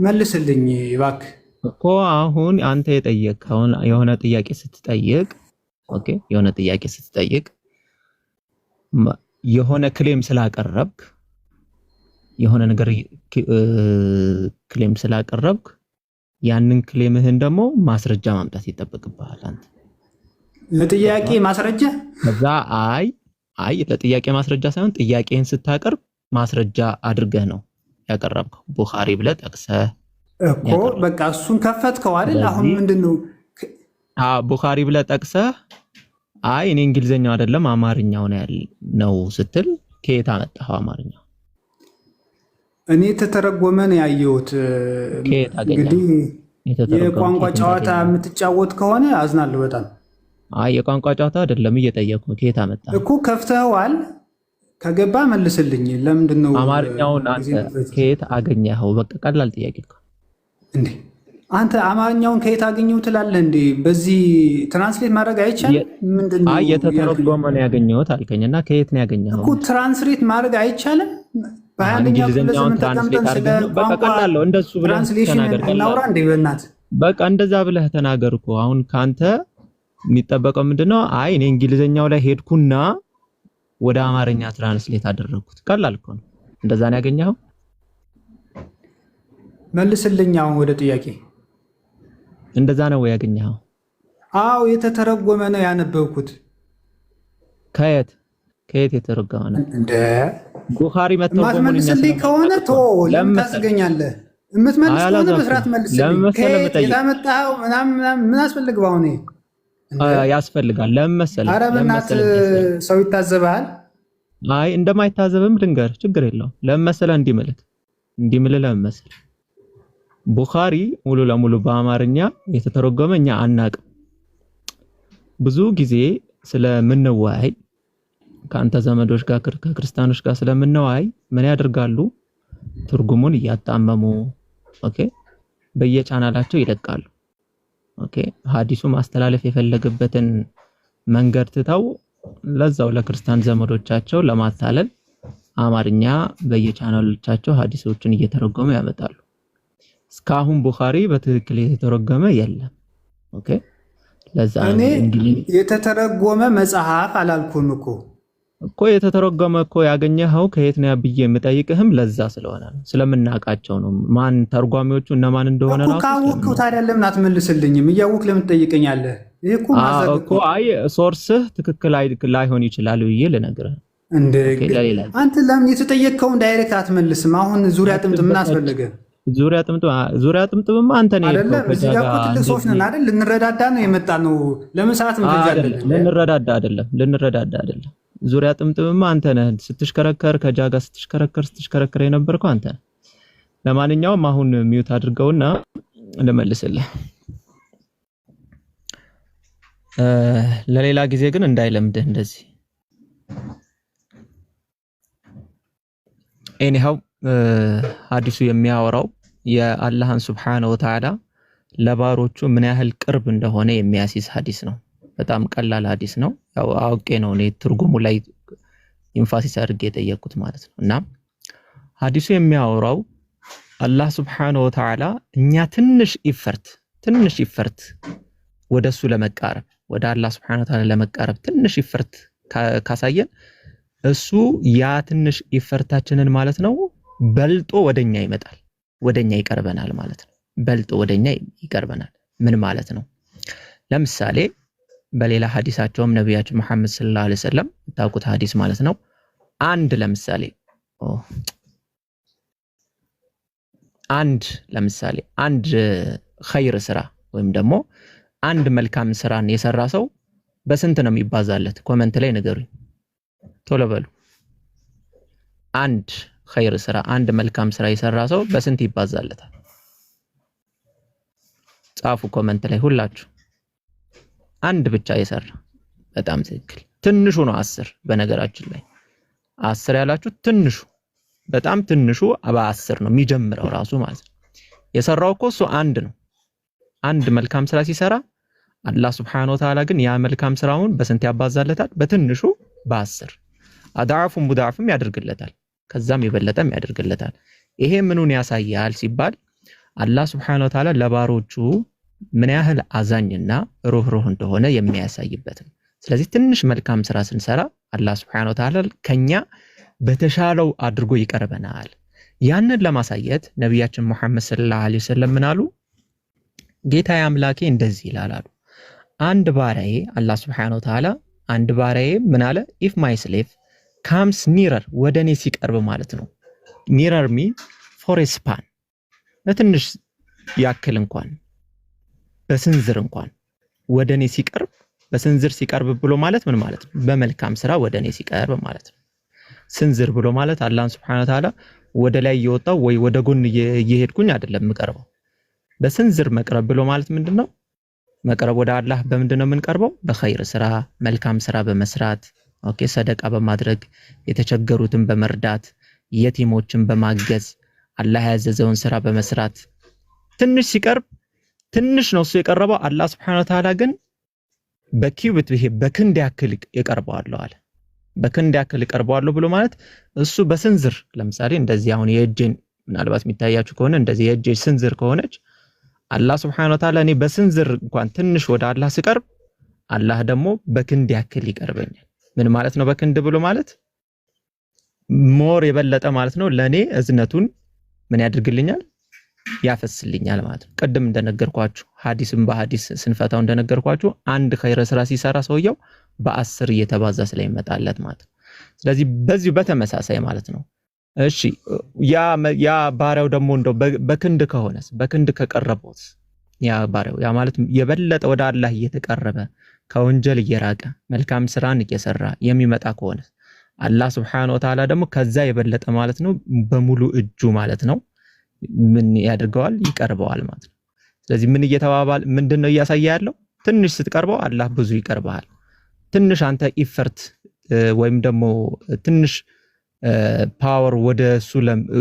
መልስልኝ እባክህ። እኮ አሁን አንተ የጠየቅከውን የሆነ ጥያቄ ስትጠይቅ ኦኬ፣ የሆነ ጥያቄ ስትጠይቅ የሆነ ክሌም ስላቀረብክ የሆነ ነገር ክሌም ስላቀረብክ ያንን ክሌምህን ደግሞ ማስረጃ ማምጣት ይጠበቅብሃል አንተ። ለጥያቄ ማስረጃ ከዛ አይ ለጥያቄ ማስረጃ ሳይሆን ጥያቄህን ስታቀርብ ማስረጃ አድርገህ ነው ያቀረብከው። ቡኻሪ ብለህ ጠቅሰህ እኮ በቃ እሱን ከፈትከው አይደል? አሁን ምንድነው? ቡኻሪ ብለህ ጠቅሰህ እኔ እንግሊዘኛው አይደለም አማርኛው ነው ስትል ከየት አመጣኸው አማርኛው? እኔ ተተረጎመ ነው ያየሁት። እንግዲህ የቋንቋ ጨዋታ የምትጫወት ከሆነ አዝናለሁ በጣም። አይ የቋንቋ ጨዋታ አይደለም እየጠየኩ ከየት አመጣ እኮ ከፍተዋል። ከገባ መልስልኝ። ለምንድን ነው አማርኛውን አንተ ከየት አገኘኸው? በቃ ቀላል ጥያቄ እኮ እንዴ። አንተ አማርኛውን ከየት አገኘው ትላለህ እንዴ? በዚህ ትራንስሌት ማድረግ አይቻልም? ምንድነው? አይ የተተረጎመ ነው ያገኘሁት አልከኝና ከየት ነው ያገኘኸው እኮ? ትራንስሌት ማድረግ አይቻልም? በእንግሊዝኛውን ትራንስሌት አድርገህ በቃ ቀላል ነው። እንደሱ ብለህ ተናገር። እናውራ እንዴ በእናትህ በቃ እንደዛ ብለህ ተናገር እኮ። አሁን ካንተ የሚጠበቀው ምንድነው? አይ እኔ እንግሊዝኛው ላይ ሄድኩና ወደ አማርኛ ትራንስሌት አደረኩት። ቀላል እኮ ነው። እንደዛ ነው ያገኘኸው? መልስልኝ አሁን ወደ ጥያቄ። እንደዛ ነው ወይ ያገኘኸው? አዎ የተተረጎመ ነው ያነበብኩት። ከየት የተረጎመ ነው? እንደ ቡኻሪ መተርጎሙን መልስልኝ ከሆነ ቶ ለምን ታስገኛለህ? የምትመልስ ከሆነ በስርዓት መልስልኝ። ከየት የታመጣኸው ምናምን ምን አስፈልገው? አሁን ያስፈልጋል። ለምን መሰለህ? ኧረ በእናትህ ሰው ይታዘብሃል። አይ እንደማይታዘብም ልንገር፣ ችግር የለውም። ለምን መሰለህ? እንዲምልህ ለምን መሰለህ? ቡኻሪ ሙሉ ለሙሉ በአማርኛ የተተረጎመ እኛ አናቅም። ብዙ ጊዜ ስለምንወያይ ከአንተ ዘመዶች ጋር ከክርስቲያኖች ጋር ስለምንወያይ ምን ያደርጋሉ? ትርጉሙን እያጣመሙ ኦኬ በየቻናላቸው ይለቃሉ። ኦኬ ሐዲሱ ማስተላለፍ የፈለገበትን መንገድ ትተው ለዛው ለክርስቲያን ዘመዶቻቸው ለማታለል አማርኛ በየቻናሎቻቸው ሐዲሶችን እየተረጎሙ ያመጣሉ። እስካሁን ቡኻሪ በትክክል የተተረጎመ የለም። ኦኬ ለዛ እኔ የተተረጎመ መጽሐፍ አላልኩም እኮ የተተረጎመ እኮ ያገኘኸው ከየት ነው ብዬ የምጠይቅህም ለዛ ስለሆነ ነው። ስለምናውቃቸው ነው። ማን ተርጓሚዎቹ እነማን እንደሆነ ነው። ካወቅኸው ታዲያ ለምን አትመልስልኝም? እያወቅህ ለምን ትጠይቀኛለህ? ይሄ እኮ ማዘግ እኮ አይ ሶርስህ ትክክል ላይሆን ይችላል ብዬ ልነግርህ እንደ አንተ ለምን የተጠየቅከውን ዳይሬክት አትመልስም? አሁን ዙሪያ ጥምጥም ምን አስፈለገ? ዙሪያ ጥምጥምማ አንተ ነው አይደለም። እዚህ ጋር እኮ ትልቅ ሰዎች ነን አይደል? ልንረዳዳ ነው የመጣ ነው። ለምን ሰዓት እንፈጃለን? ልንረዳዳ አይደለም። ዙሪያ ጥምጥምማ አንተ ነህ። ስትሽከረከር ከጃጋ ስትሽከረከር የነበርከው አንተ ነህ። ለማንኛውም አሁን ሚውት አድርገውና ልመልስልህ። ለሌላ ጊዜ ግን እንዳይለምድህ እንደዚህ። ኤኒሃው ሐዲሱ የሚያወራው የአላህን ሱብሓነሁ ወተዓላ ለባሮቹ ምን ያህል ቅርብ እንደሆነ የሚያሲዝ ሐዲስ ነው። በጣም ቀላል ሐዲስ ነው። ያው አውቄ ነው እኔ ትርጉሙ ላይ ኢንፋሲስ አድርጌ የጠየቅኩት ማለት ነው። እና ሐዲሱ የሚያወራው አላህ ሱብሓነሁ ወተዓላ እኛ ትንሽ ኢፈርት ወደሱ ለመቃረብ ወደ አላህ ሱብሓነሁ ወተዓላ ለመቃረብ ትንሽ ኢፈርት ካሳየን እሱ ያ ትንሽ ኢፈርታችንን ማለት ነው በልጦ ወደኛ ይመጣል፣ ወደኛ ይቀርበናል ማለት ነው። በልጦ ወደኛ ይቀርበናል ምን ማለት ነው? ለምሳሌ በሌላ ሐዲሳቸውም ነብያችን መሐመድ ሰለላሁ ዐለይሂ ወሰለም ታውቁት ሐዲስ ማለት ነው። ለምሳሌ አንድ ኸይር ስራ ወይም ደግሞ አንድ መልካም ስራን የሰራ ሰው በስንት ነው የሚባዛለት? ኮሜንት ላይ ንገሩኝ ቶሎ በሉ። አንድ ኸይር ስራ አንድ መልካም ስራ የሰራ ሰው በስንት ይባዛለታል? ጻፉ ኮሜንት ላይ ሁላችሁ። አንድ ብቻ የሰራ በጣም ትክክል። ትንሹ ነው 10። በነገራችን ላይ 10 ያላችሁ ትንሹ በጣም ትንሹ በ10 ነው የሚጀምረው ራሱ ማለት ነው። የሰራው እኮ እሱ አንድ ነው። አንድ መልካም ስራ ሲሰራ አላህ Subhanahu Wa Ta'ala ግን ያ መልካም ስራውን በስንት ያባዛለታል? በትንሹ በ10 አዳፉም ሙዳፍም ያደርግለታል። ከዛም የበለጠም ያደርግለታል። ይሄ ምኑን ያሳያል ሲባል አላህ Subhanahu Wa Ta'ala ለባሮቹ ምን ያህል አዛኝና ሩህሩህ እንደሆነ የሚያሳይበት ነው። ስለዚህ ትንሽ መልካም ስራ ስንሰራ አላህ Subhanahu Wa Ta'ala ከኛ በተሻለው አድርጎ ይቀርበናል። ያንን ለማሳየት ነብያችን መሐመድ ሰለላሁ ዐለይሂ ወሰለም ምን አሉ? ጌታዬ አምላኬ እንደዚህ ይላል አሉ። አንድ ባሪያዬ አላህ Subhanahu Wa Ta'ala አንድ ባሪያዬ ምን አለ? if my slave comes nearer ወደኔ ሲቀርብ ማለት ነው። nearer me for a span ለትንሽ ያክል እንኳን በስንዝር እንኳን ወደኔ ሲቀርብ በስንዝር ሲቀርብ ብሎ ማለት ምን ማለት ነው? በመልካም ስራ ወደኔ ሲቀርብ ማለት ነው። ስንዝር ብሎ ማለት አላህ Subhanahu Wa Ta'ala ወደ ላይ እየወጣው ወይ ወደ ጎን እየሄድኩኝ አይደለም የምቀርበው። በስንዝር መቅረብ ብሎ ማለት ምንድነው? መቅረብ ወደ አላህ በምንድነው የምንቀርበው? በኸይር ስራ፣ መልካም ስራ በመስራት ኦኬ፣ ሰደቃ በማድረግ የተቸገሩትን በመርዳት የቲሞችን በማገዝ አላህ ያዘዘውን ስራ በመስራት ትንሽ ሲቀርብ ትንሽ ነው እሱ የቀረበው። አላህ Subhanahu Wa Ta'ala ግን በኪዩብት ይሄ በክንድ ያክል ይቀርበዋል አለ። በክንድ ያክል ይቀርበዋል ብሎ ማለት እሱ በስንዝር ለምሳሌ እንደዚህ አሁን የእጄን ምናልባት የሚታያችሁ ከሆነ እንደዚህ የእጄ ስንዝር ከሆነች አላህ Subhanahu Wa Ta'ala እኔ በስንዝር እንኳን ትንሽ ወደ አላህ ሲቀርብ አላህ ደግሞ በክንድ ያክል ይቀርበኛል። ምን ማለት ነው በክንድ ብሎ ማለት? ሞር የበለጠ ማለት ነው። ለኔ እዝነቱን ምን ያድርግልኛል? ያፈስልኛል ማለት ነው። ቀደም እንደነገርኳችሁ ሐዲስም በሐዲስ ስንፈታው እንደነገርኳችሁ አንድ ኸይር ስራ ሲሰራ ሰውየው በ10 እየተባዛ ስለሚመጣለት ማለት ነው። ስለዚህ በዚሁ በተመሳሳይ ማለት ነው። እሺ ያ ባሪያው ደግሞ እንደው በክንድ ከሆነስ በክንድ ከቀረበውስ ያ ባሪያው ያ ማለት የበለጠ ወደ አላህ እየተቀረበ ከወንጀል እየራቀ መልካም ስራን እየሰራ የሚመጣ ከሆነ አላህ Subhanahu Wa Ta'ala ደግሞ ከዛ የበለጠ ማለት ነው በሙሉ እጁ ማለት ነው ምን ያደርገዋል? ይቀርበዋል ማለት ነው። ስለዚህ ምን እየተባባል ምንድነው እያሳየ ያለው? ትንሽ ስትቀርበው አላህ ብዙ ይቀርባል። ትንሽ አንተ ኢፈርት ወይም ደግሞ ትንሽ ፓወር ወደ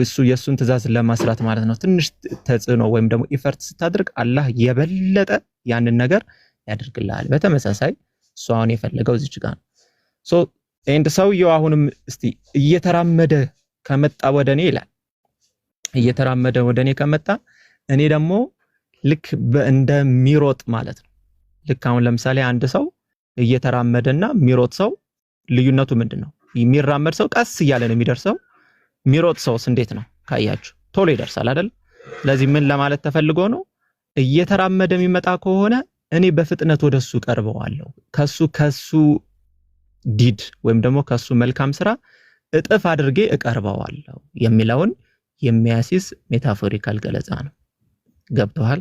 እሱ የሱን ትእዛዝ ለማስራት ማለት ነው ትንሽ ተጽዕኖ ወይም ደግሞ ኢፈርት ስታደርግ አላህ የበለጠ ያንን ነገር ያደርግልሃል። በተመሳሳይ እሱ አሁን የፈለገው እዚህ ጋር ነው። ሶ ኤንድ ሰውየው አሁንም እስቲ እየተራመደ ከመጣ ወደኔ ይላል። እየተራመደ ወደኔ ከመጣ እኔ ደግሞ ልክ እንደሚሮጥ ማለት ነው። ልክ አሁን ለምሳሌ አንድ ሰው እየተራመደና የሚሮጥ ሰው ልዩነቱ ምንድነው? የሚራመድ ሰው ቀስ እያለ ነው የሚደርሰው። የሚሮጥ ሰውስ እንዴት ነው ካያችሁ? ቶሎ ይደርሳል አይደል? ስለዚህ ምን ለማለት ተፈልጎ ነው? እየተራመደ የሚመጣ ከሆነ እኔ በፍጥነት ወደሱ ቀርበዋለሁ። ከሱ ዲድ ወይም ደግሞ ከሱ መልካም ስራ እጥፍ አድርጌ እቀርበዋለሁ የሚለውን የሚያሲስ ሜታፎሪካል ገለጻ ነው። ገብቷል?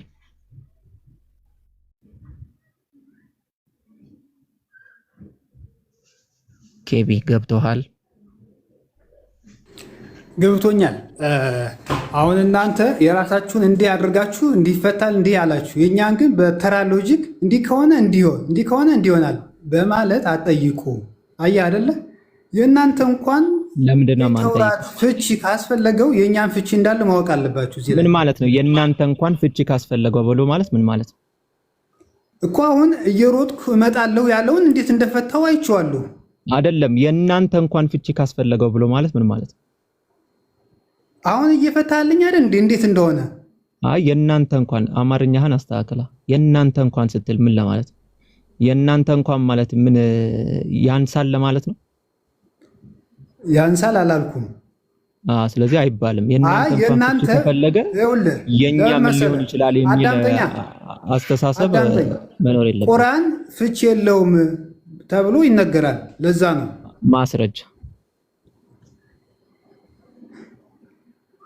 ኬቢ ገብቷል? ገብቶኛል። አሁን እናንተ የራሳችሁን እንዲህ አድርጋችሁ እንዲፈታል እንዲህ አላችሁ። የኛን ግን በተራ ሎጂክ እንዲህ ከሆነ እንዲሆን እንዲህ ከሆነ እንዲሆናል በማለት አጠይቁ። አየህ አይደለ? የእናንተ እንኳን ለምንድነው ማንጠይቅ? ፍቺ ካስፈለገው የኛን ፍቺ እንዳለ ማወቅ አለባችሁ። ምን ማለት ነው የእናንተ እንኳን ፍቺ ካስፈለገው ብሎ ማለት ምን ማለት ነው እኮ? አሁን እየሮጥኩ እመጣለሁ ያለውን እንዴት እንደፈታው አይቼዋለሁ። አይደለም የእናንተ እንኳን ፍቺ ካስፈለገው ብሎ ማለት ምን ማለት ነው? አሁን እየፈታልኝ አይደል እንዴት እንደሆነ? አይ የእናንተ እንኳን አማርኛህን አስተካክላ። የእናንተ እንኳን ስትል ምን ለማለት ነው? የእናንተ እንኳን ማለት ምን ያንሳል ለማለት ነው? ያንሳል አላልኩም። ስለዚህ አይባልም። የእናንተ እንኳን ተፈለገ የኛ ምን ሊሆን ይችላል የሚል አስተሳሰብ መኖር የለበትም። ቁርአን ፍቺ የለውም ተብሎ ይነገራል። ለዛ ነው ማስረጃ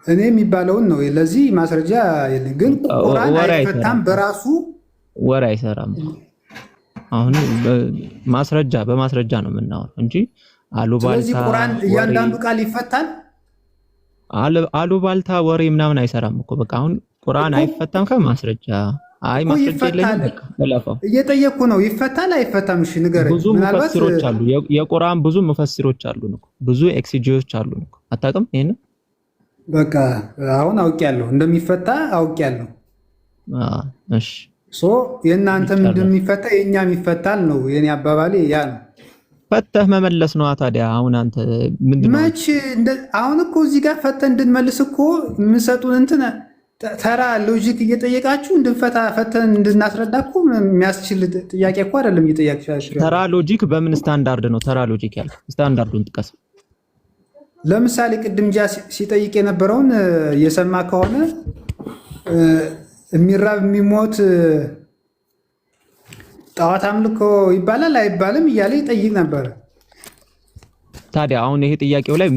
እኔ የሚባለውን ነው። ለዚህ ማስረጃ የለም። ግን ቁርአን አይፈታም በራሱ ወሬ አይሰራም። አሁን ማስረጃ በማስረጃ ነው የምናወራው እንጂ አሉባልታ። ስለዚህ ቁርአን እያንዳንዱ ቃል ይፈታል። አሉባልታ ወሬ ምናምን አይሰራም እኮ። በቃ አሁን ቁርአን አይፈታም ከማስረጃ። አይ ማስረጃ የለኝም በቃ ተላፋው። እየጠየቅኩ ነው ይፈታል አይፈታም? እሺ ንገረኝ። ብዙ ሙፈሲሮች አሉ። የቁርአን ብዙ ሙፈሲሮች አሉ ነው። ብዙ ኤክሲጂዎች አሉ ነው። አታውቅም ይሄን? በቃ አሁን አውቄያለሁ፣ እንደሚፈታ አውቄያለሁ። እሺ የእናንተም እንደሚፈታ የኛም ይፈታል ነው የኔ አባባሌ። ያ ነው ፈተህ መመለስ ነው ታዲያ። አሁን አንተ ምንድነው መች አሁን እኮ እዚህ ጋር ፈተህ እንድንመልስ እኮ የምንሰጡን እንትን ተራ ሎጂክ እየጠየቃችሁ እንድንፈታ ፈተን እንድናስረዳ እኮ የሚያስችል ጥያቄ እኮ አይደለም እየጠየቃችሁ። ተራ ሎጂክ በምን ስታንዳርድ ነው ተራ ሎጂክ ያልከው? ስታንዳርዱን ጥቀስ። ለምሳሌ ቅድም ጃ ሲጠይቅ የነበረውን እየሰማ ከሆነ የሚራብ የሚሞት ጣዖት አምልኮ ይባላል አይባልም እያለ ይጠይቅ ነበር። ታዲያ አሁን ይሄ ጥያቄው ላይ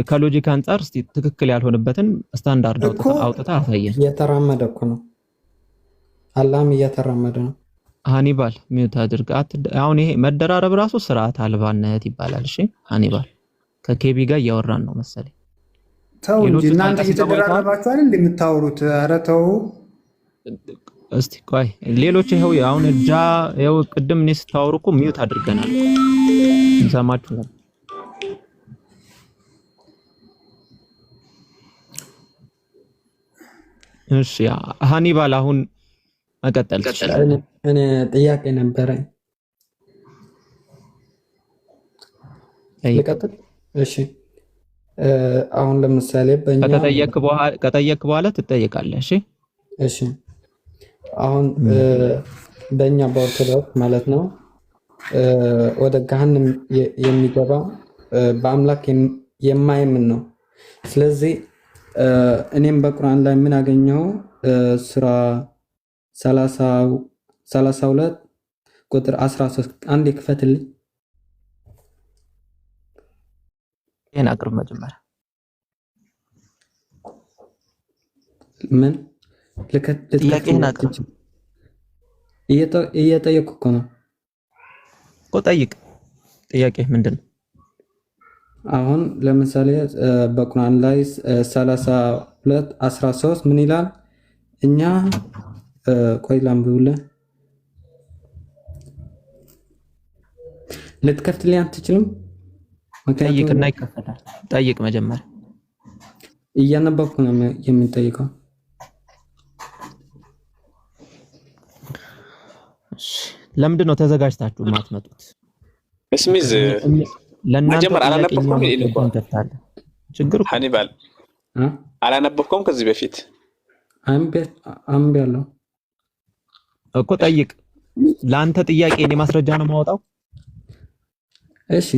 ከሎጂክ አንፃር እስቲ ትክክል ያልሆነበትን ስታንዳርድ አውጥታ አሳየን። እየተራመደ እኮ ነው፣ አላህም እየተራመደ ነው። ሃኒባል ሚውት አድርግ። አሁን ይሄ መደራረብ ራሱ ስርዓት አልባነት ይባላል። እሺ ሃኒባል ከኬቢ ጋር እያወራን ነው መሰለኝ። ተው እንጂ እናንተ እየተደራረባችሁ አይደል እንደምታወሩት? ኧረ ተው እስቲ ቆይ ሌሎች ይኸው አሁን ይኸው ቅድም እኔ ስታወሩ እኮ ሚዩት አድርገናል እንሰማችሁ ነው። እሺ ሃኒባል አሁን መቀጠል ትችላለህ። እኔ ጥያቄ ነበረኝ ልቀጥል? እሺ አሁን ለምሳሌ በእኛ ከጠየቅ በኋላ ትጠየቃለህ። እሺ እሺ አሁን በእኛ በኦርቶዶክስ ማለት ነው ወደ ገሃነም የሚገባ በአምላክ የማይምን ነው። ስለዚህ እኔም በቁርአን ላይ ምን አገኘው? ሱራ 32 ቁጥር 13 አንድ ይክፈትልኝ። ይሄን አቅርብ መጀመሪያ ምን ጥያቄህን አቅርብ። እየጠየኩ እኮ ነው እኮ ጠይቅ። ጥያቄህ ምንድን ነው? አሁን ለምሳሌ በቁርአን ላይ 32:13 ምን ይላል? እኛ ቆይ ላንብብልህ። ልትከፍትልኝ አትችልም? ጠይቅና ይከፈታል። ጠይቅ መጀመሪያ። እያነበብኩ ነው የምንጠይቀው። ለምንድን ነው ተዘጋጅታችሁ የማትመጡት? እስሚዝ መጀመሪያ አላነበብኩም ይልኳል። ችግር ሃኒባል አላነበብኩም ከዚህ በፊት አንብቤያለሁ እኮ። ጠይቅ። ለአንተ ጥያቄ እኔ ማስረጃ ነው የማወጣው። እሺ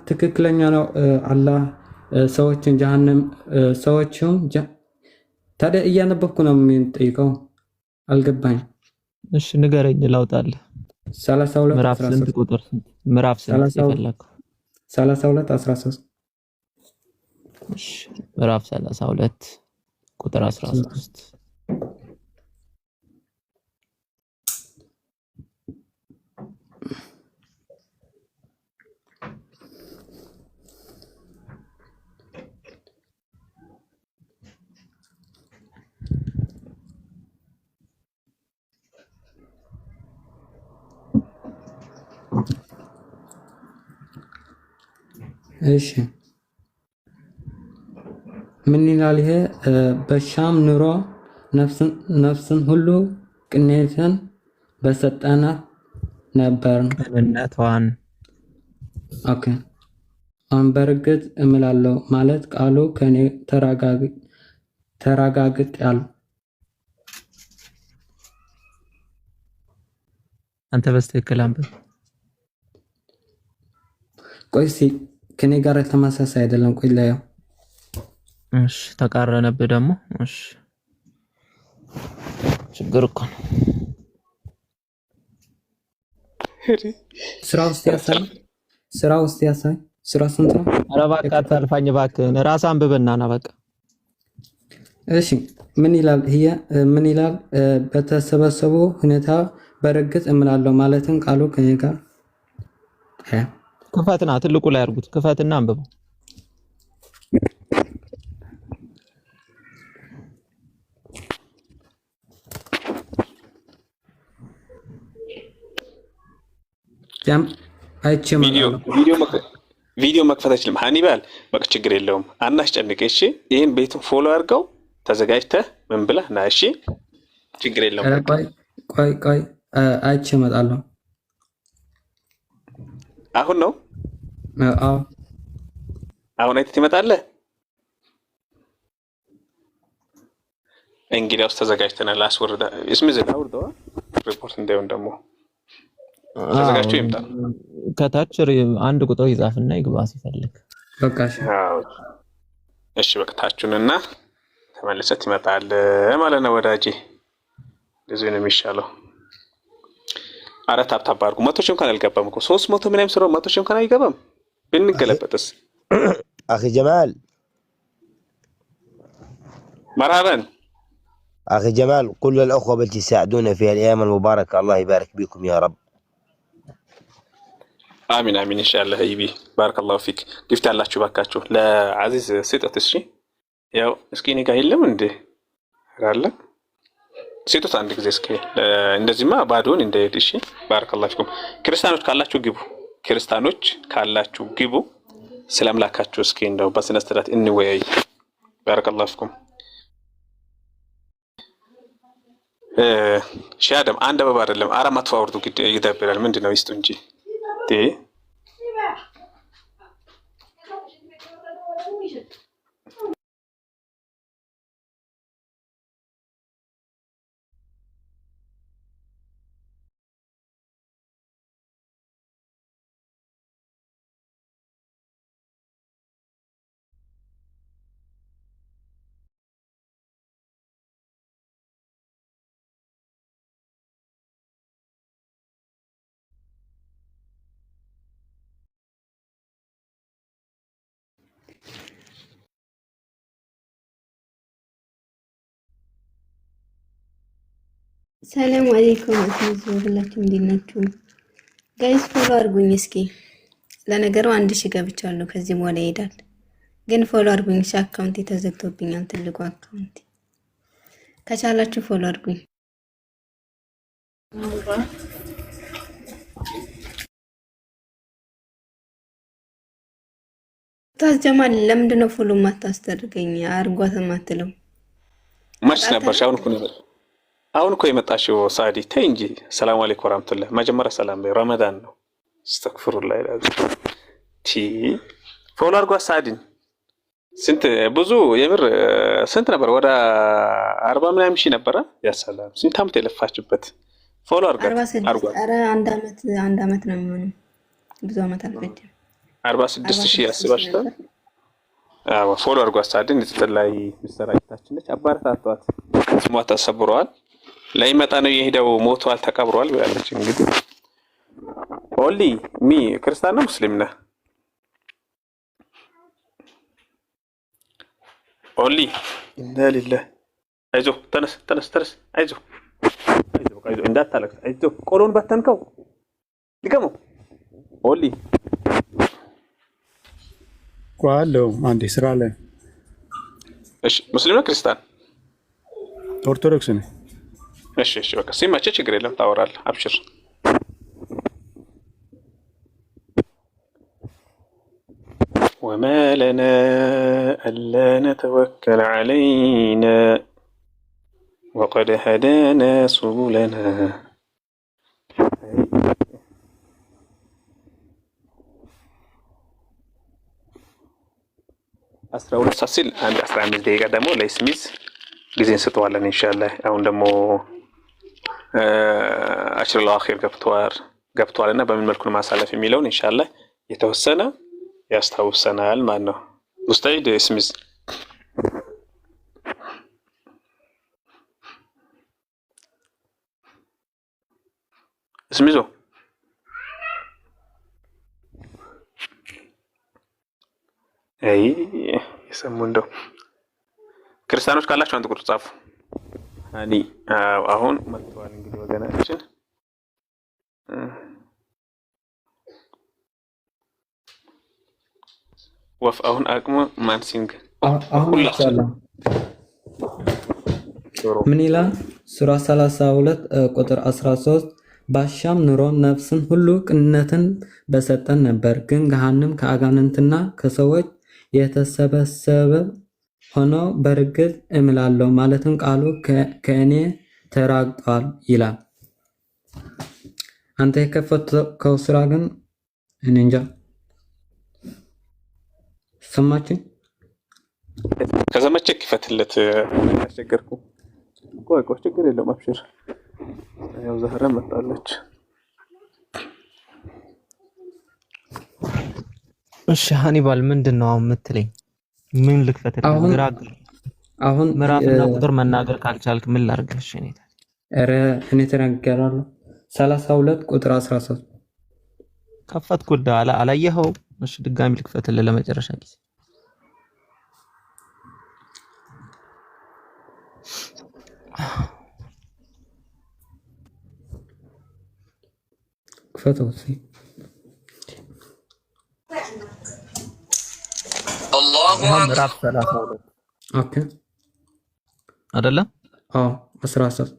ትክክለኛ ነው አላህ ሰዎችን ጀሃነም ሰዎችን ታዲያ እያነበብኩ ነው የምንጠይቀው። አልገባኝ። እሺ ንገረኝ ላውጣልህ። 32 ምዕራፍ ስንት ቁጥር ስንት? ምዕራፍ ስንት ይፈልጋል? 32:13 እሺ ምዕራፍ 32 ቁጥር 13 እሺ ምን ይላል ይሄ? በሻም ኑሮ ነፍስን ሁሉ ቅኔትን በሰጠናት ነበር ቅንነቷን። ኦኬ አሁን በርግጥ እምላለሁ ማለት ቃሉ ከኔ ተረጋግጥ ያሉ አንተ በስተክል አንብብ። ቆይ ከኔ ጋር ተመሳሳይ አይደለም። ቆይ ላየው። እሺ ተቃረነብህ ደግሞ። እሺ ችግር እኮ ነው። ስራ ውስጥ ያሳይ። ስራ ስንት ነው? ኧረ እባክህ አታልፋኝ እባክህን። ራስህ አንብብና ና በቃ። እሺ ምን ይላል? ምን ይላል? በተሰበሰቡ ሁኔታ በርግጥ እምላለሁ ማለትን ቃሉ ከኔ ጋር ክፈትና ትልቁ ላይ አድርጉት። ክፈትና አንብበው። ቪዲዮ መክፈት አይችልም። ሃኒባል በቃ ችግር የለውም። አናስጨንቅ። እሺ ይሄን ቤቱን ፎሎ አድርገው ተዘጋጅተህ ምን ብለህ ና። እሺ ችግር የለውም። ቆይ አይቼ እመጣለሁ። አሁን ነው? አዎ አሁን አይተህ ትመጣለህ። እንግዲያውስ ተዘጋጅተናል። አስወርዳ እስሚዝ አውርደዋ ሪፖርት እንዳይሆን ደግሞ ተዘጋጅቶ ይምጣ። ከታች አንድ ቁጥር ይጻፍና ይግባ ሲፈልግ። በቃ እሺ በቃ ታችሁንና ተመልሰት ይመጣል ማለት ነው ወዳጄ። ለዚህ ነው የሚሻለው። አራት ታፕ አድርጉ። 100 ሺህ እንኳን አልገባም እኮ 300 ምናምን ስለው 100 ሺህ እንኳን አይገባም። ብንገለበጥስ? اخي جمال مرحبا اخي جمال، كل الاخوه بلتي يساعدونا في الايام المباركه، الله يبارك بكم يا رب. امين امين ان شاء الله حبيبي، بارك الله فيك. كيف تعلاችሁ ባካችሁ ለአዚዝ ስጠት እሺ ያው እስኪ እኔ ጋር የለም እንዴ አለ ሴቶች አንድ ጊዜ እስኪ እንደዚህማ ባዶን እንደሄድ። እሺ ባረከላሁ ፊኩም። ክርስቲያኖች ካላችሁ ግቡ፣ ክርስቲያኖች ካላችሁ ግቡ። ስለምላካችሁ እስኪ እንደው በስነ ስርዓት እንወያይ። ባረከላሁ ፊኩም። ሻደም አንድ አበባ አይደለም አረ መጥፎ አውርዱ ይደብራል። ምንድነው ይስጡ እንጂ ሰላም አለይኩም አስይዙ ሁላችሁም እንዴት ናችሁ? ጋይስ ፎሎ አድርጉኝ እስኪ። ለነገሩ 1000 ገብቻለሁ። ከዚህ በኋላ ይሄዳል። ግን ፎሎ አድርጉኝ። አካውንቴ ተዘግቶብኛል፣ ትልቁ አካውንቴ። ከቻላችሁ ፎሎ አድርጉኝ። ታስጀማል ለምንድን ነው ፎሎ ማታስደርገኝ? አርጓት ማትለው ማሽ ነበር አሁን እኮ የመጣሽው ሳዲ ተይ እንጂ። ሰላም አለይኩም ወራህመቱላህ። መጀመሪያ ሰላም በይ። ረመዳን ነው። አስተግፍሩላህ ይላል። ፎሎ አድርጓ ሳዲን። ስንት ብዙ የምር ስንት ነበር? ወደ 40 ምናምን ሺህ ነበረ። ያ ሰላም ስንት ዓመት የለፋችበት። ፎሎ አድርጓት። ኧረ አንድ አመት ነው የሚሆነው። ብዙ አመት አልፈጀም። 46000 ያስባችኋል። አዎ ፎሎ አድርጓት ሳዲን። እዚህ ላይ ምሰራታችን ነች። አባረታቷት። ስሟ ተሰብሯል። ላይመጣ ነው የሄደው፣ ሞቷል፣ ተቀብሯል ብላለች። እንግዲህ ኦሊ ሚ ክርስቲያን ነው ሙስሊም ነህ? ኦሊ ኢና ሊላህ። አይዞህ ተነስ። አይዞህ እንዳታለቅስ። አይዞህ ቆሎን በተንከው ድገመው። ኦሊ ቋለው አንዴ ስራ ላይ። እሺ ሙስሊም ነው ክርስቲያን? ኦርቶዶክስ ነው። እሺ በቃ ሲመችህ ችግር የለም ታወራለህ። አብሽር። وما لنا ألا نتوكل علينا وقد هدانا سبلنا أسرع ونصل عند أسرع من دقيقة دمو ليسميز ጊዜ እንሰጠዋለን ኢንሻአላህ። አሁን ደግሞ አሽር ለአኺር ገብቷልና በምን መልኩ ነው ማሳለፍ የሚለውን ኢንሻአላህ የተወሰነ ያስታውሰናል ማለት ነው። ሙስተዒድ እስሚዝ እስሚዞ አይ የሰሙ እንደው ክርስቲያኖች ካላችሁ አንድ ቁጥር ጻፉ። አኒ አሁን መጥቷል እንግዲህ ወገናችን። ወፍ አሁን አቅሙ ማንሲንግ አሁን ምን ይላል? ሱራ 32 ቁጥር 13 ባሻም ኑሮ ነፍስን ሁሉ ቅንነትን በሰጠን ነበር፣ ግን ገሃነም ከአጋንንትና ከሰዎች የተሰበሰበ ሆኖ በርግጥ እምላለሁ ማለትም ቃሉ ከእኔ ተራቅጧል ይላል። አንተ የከፈትከው ስራ ግን እኔ እንጃ። ሰማችሁ? ከዘመቸክ ይፈትለት ያስቸገርኩ። ቆይ ችግር የለውም አብሽር። ያው ዘህራ መጣለች። እሺ ሃኒባል ምንድነው የምትለኝ? ምን ልክፈትልህ? አሁን ምዕራፍና ቁጥር መናገር ካልቻልክ ምን ላድርግልሽ? እኔ ተናገራለሁ። 32 ቁጥር 13 ከፈትኩት። አላየኸው? እሺ ድጋሚ ልክፈትልህ ለመጨረሻ ጊዜ። ክፈተው። ምዕራፍ 32 ኦኬ አይደለ? አዎ 13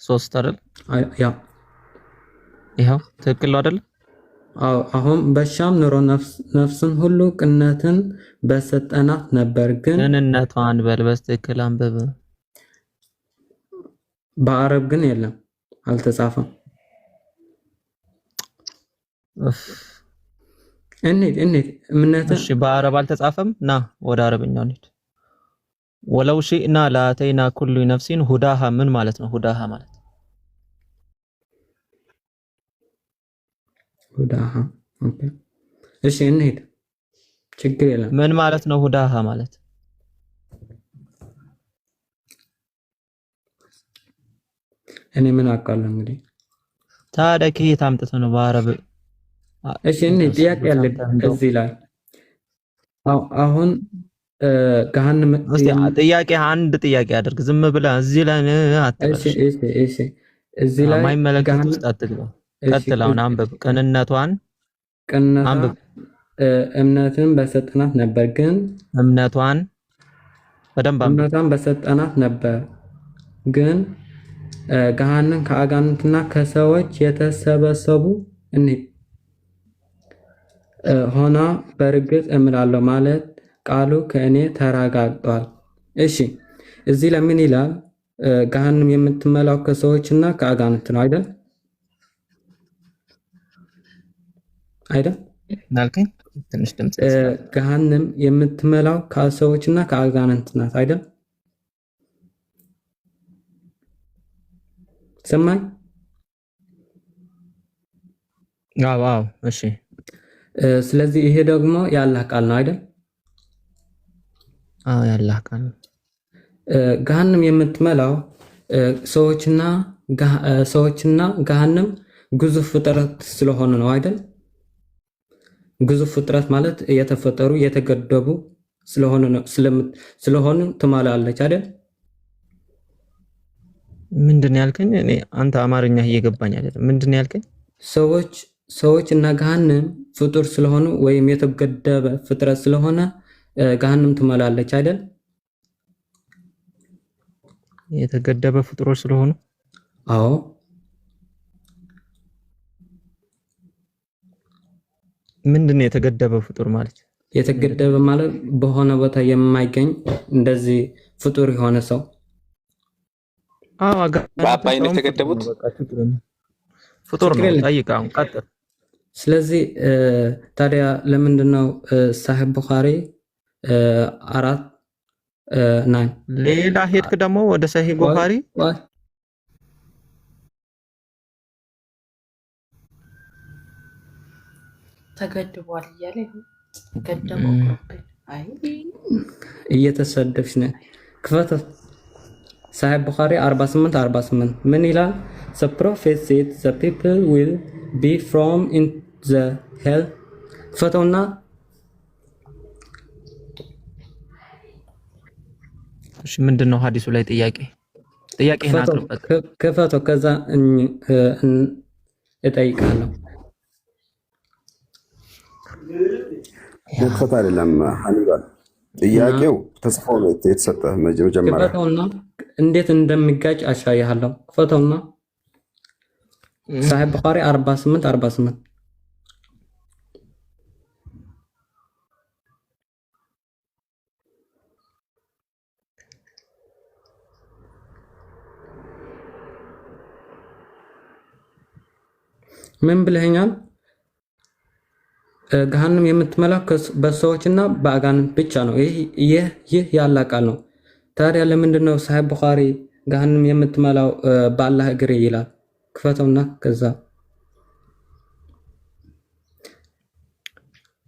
3 አይደል? ያ ይሄው ትክክል ነው አይደል? አዎ አሁን በሻም ኑሮ ነፍስን ሁሉ ቅንነትን በሰጠናት ነበር፣ ግን ቅንነቷን በልበስ ትክክል አንብብ። በአረብ ግን የለም አልተጻፈም። እንዴት እምነት እሺ በአረብ አልተጻፈም። ና ወደ አረብኛው እንሂድ። ወለው ሺእና ላተይና ኩሉ ነፍሲን ሁዳሃ ምን ማለት ነው? ሁዳሃ ማለት ሁዳሃ ኦኬ እሺ እንሂድ፣ ችግር የለም። ምን ማለት ነው ሁዳሃ ማለት? እኔ ምን አውቃለሁ እንግዲህ። ታዲያ ከየት አምጥተህ ነው በአረብ? እሺ እንሂድ። ጥያቄ አለ እዚህ ላይ አሁን ገሃነም ጥያቄ አንድ ጥያቄ አድርግ። ዝም ብለህ እዚህ ላይ አትበል። እሺ እዚህ ላይ የማይመለከት ውስጥ አትግባ። ቀጥል። አሁን አንብብ። ቅንነቷን አንብብ። እምነትን በሰጠናት ነበር፣ ግን እምነቷን በደንብ አንብብ። እምነቷን በሰጠናት ነበር፣ ግን ገሃነም ከአጋንንትና ከሰዎች የተሰበሰቡ ሆና በእርግጥ እምላለሁ ማለት ቃሉ ከእኔ ተረጋግጧል። እሺ እዚህ ለምን ይላል? ገሃነም የምትመላው ከሰዎችና ከአጋንንት ነው አይደል? ናልከኝ ትንሽ ድምጽ ገሃነም የምትመላው ከሰዎችና ከአጋንንት ናት አይደል? ሰማይ? አዎ እሺ። ስለዚህ ይሄ ደግሞ የአላህ ቃል ነው አይደል? የአላህ ቃል ነው። ገሃነም የምትመላው ሰዎችና ገሃነም ግዙፍ ፍጥረት ስለሆኑ ነው አይደል? ግዙፍ ፍጥረት ማለት የተፈጠሩ የተገደቡ ስለሆኑ ትመላለች አይደል? ምንድን ያልከኝ? እኔ አንተ አማርኛ እየገባኝ አይደለም። ምንድን ያልከኝ? ሰዎች እና ገሃነም ፍጡር ስለሆኑ ወይም የተገደበ ፍጥረት ስለሆነ ገሃነም ትመላለች አይደል? የተገደበ ፍጡሮች ስለሆኑ አዎ። ምንድነው የተገደበ ፍጡር ማለት? የተገደበ ማለት በሆነ ቦታ የማይገኝ እንደዚህ ፍጡር የሆነ ሰው። በአባይነት የተገደቡት ፍጡር ነው። ጠይቀው ቀጥል። ስለዚህ ታዲያ ለምንድነው ሳሂህ ቡኻሪ 4:9 ሌላ ሄድክ ደግሞ ወደ ሳሂህ ቡኻሪ? ተገድቧል እያለ ገደበው። አይ እየተሰደብሽ ነው። ክፈተው። ሳሂህ ቡኻሪ 48:48 ምን ይላል? The prophet said the people will be from in the hell. ክፈተውና እሺ ምንድነው ሐዲሱ ላይ ጥያቄህን አቅርበት። ክፈተው ከዛ እጠይቃለሁ። መክፈት አይደለም ሐኒባል፣ ጥያቄው ተጽፎ ነው የተሰጠ መጀመሪያ። ክፈተውና እንዴት እንደሚጋጭ አሳይሃለሁ። ክፈተውና ሳሂህ ቡኻሪ 48:48 ምን ብለኸኛል? ገሃነም የምትመላው በሰዎችና በአጋንንት ብቻ ነው። ይህ ያላህ ቃል ነው። ታዲያ ለምንድነው ሳሂህ ቡኻሪ ገሃነም የምትመላው በአላህ እግር ይላል? ክፈተውና ከዛ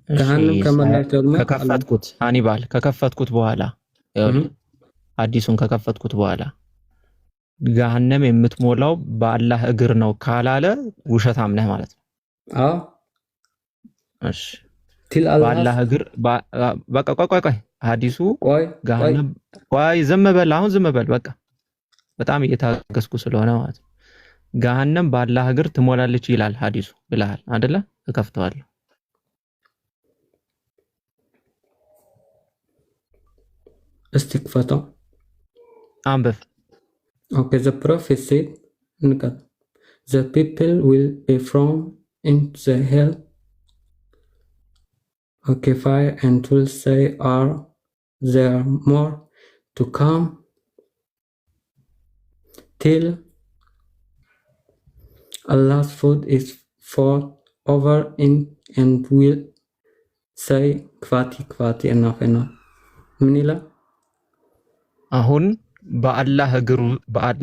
ገሃነም ከመላው ደግሞ ከከፈትኩት ሃኒባል ከከፈትኩት በኋላ ሐዲሱን ከከፈትኩት በኋላ ገሃነም የምትሞላው በአላህ እግር ነው ካላለ ውሸታም ነህ ማለት ነው። አዎ እሺ በአላህ እግር በቃ ቆይ ሐዲሱ ገሃነም ዝም በል አሁን ዝም በል በቃ በጣም እየታገስኩ ስለሆነ ማለት ነው። ገሃነም በአላህ እግር ትሞላለች ይላል ሐዲሱ ብለሃል አይደለ? እከፍተዋለሁ። እስቲ ክፈተው አንብብ። Okay, the prophet said, the people will be thrown into the hell. Okay, fire, and will say, are there more to come? Till Allah's food is fought over in and will say, kvati, kvati, enough, enough. Manila? አሁን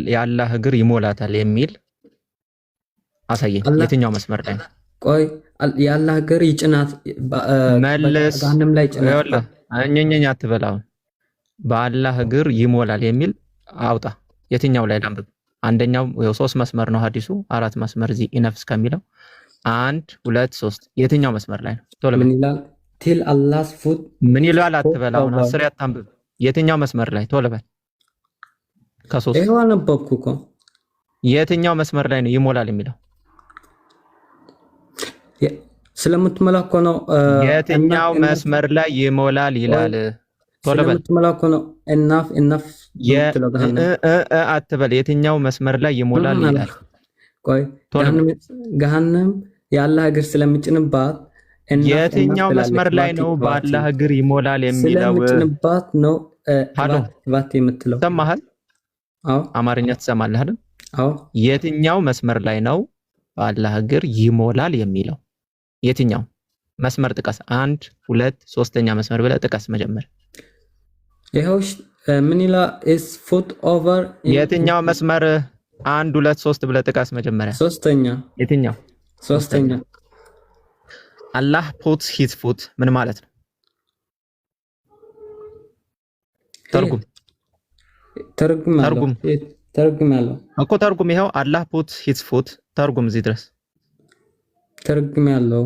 የአላህ እግር ይሞላታል የሚል አሳየኝ። የትኛው መስመር ላይ ነው? ቆይ የአላህ እግር ይጭናት መለስ ጋንም ላይ ጭናት እኛኛ አትበላው። በአላህ እግር ይሞላል የሚል አውጣ። የትኛው ላይ ላንብብ? አንደኛው ያው 3 መስመር ነው ሐዲሱ፣ 4 መስመር እዚህ ኢነፍስ ከሚለው 1 2 3 የትኛው መስመር ላይ ነው? ቶሎ ምን ይላል? till Allah's food ምን ይላል? አትበላው። 10 ያታንብብ። የትኛው መስመር ላይ? ቶሎ በል። ከ3 ይሄው አነበብኩ እኮ። የትኛው መስመር ላይ ነው ይሞላል የሚለው? ስለምትመላ እኮ ነው። የትኛው መስመር ላይ ይሞላል ይላል? ቶሎ በል። ስለምትመላ እኮ ነው። enough አትበል። የትኛው መስመር ላይ ይሞላል ይላል? ቆይ ገሃነም የአላህ እግር ስለምጭንባት የትኛው መስመር ላይ ነው በአላህ እግር ይሞላል የሚለው? ስለምጭንባት ነው ባት የምትለው። ሰማሃል? አዎ፣ አማርኛ ትሰማለህ አይደል? አዎ። የትኛው መስመር ላይ ነው በአላህ እግር ይሞላል የሚለው? የትኛው መስመር ጥቀስ። 1 2 3ኛ መስመር ብለህ ጥቀስ መጀመሪያ። ይሄው ምን ይላል? is foot over የትኛው መስመር? 1 2 3 ብለህ ጥቀስ መጀመሪያ። 3ኛ። የትኛው? 3ኛ። አላህ puts his foot ምን ማለት ነው? ተርጉም ያለው እኮ ተርጉም። ይሄው አላህ puts his foot ተርጉም። እዚህ ድረስ ተርጉም ያለው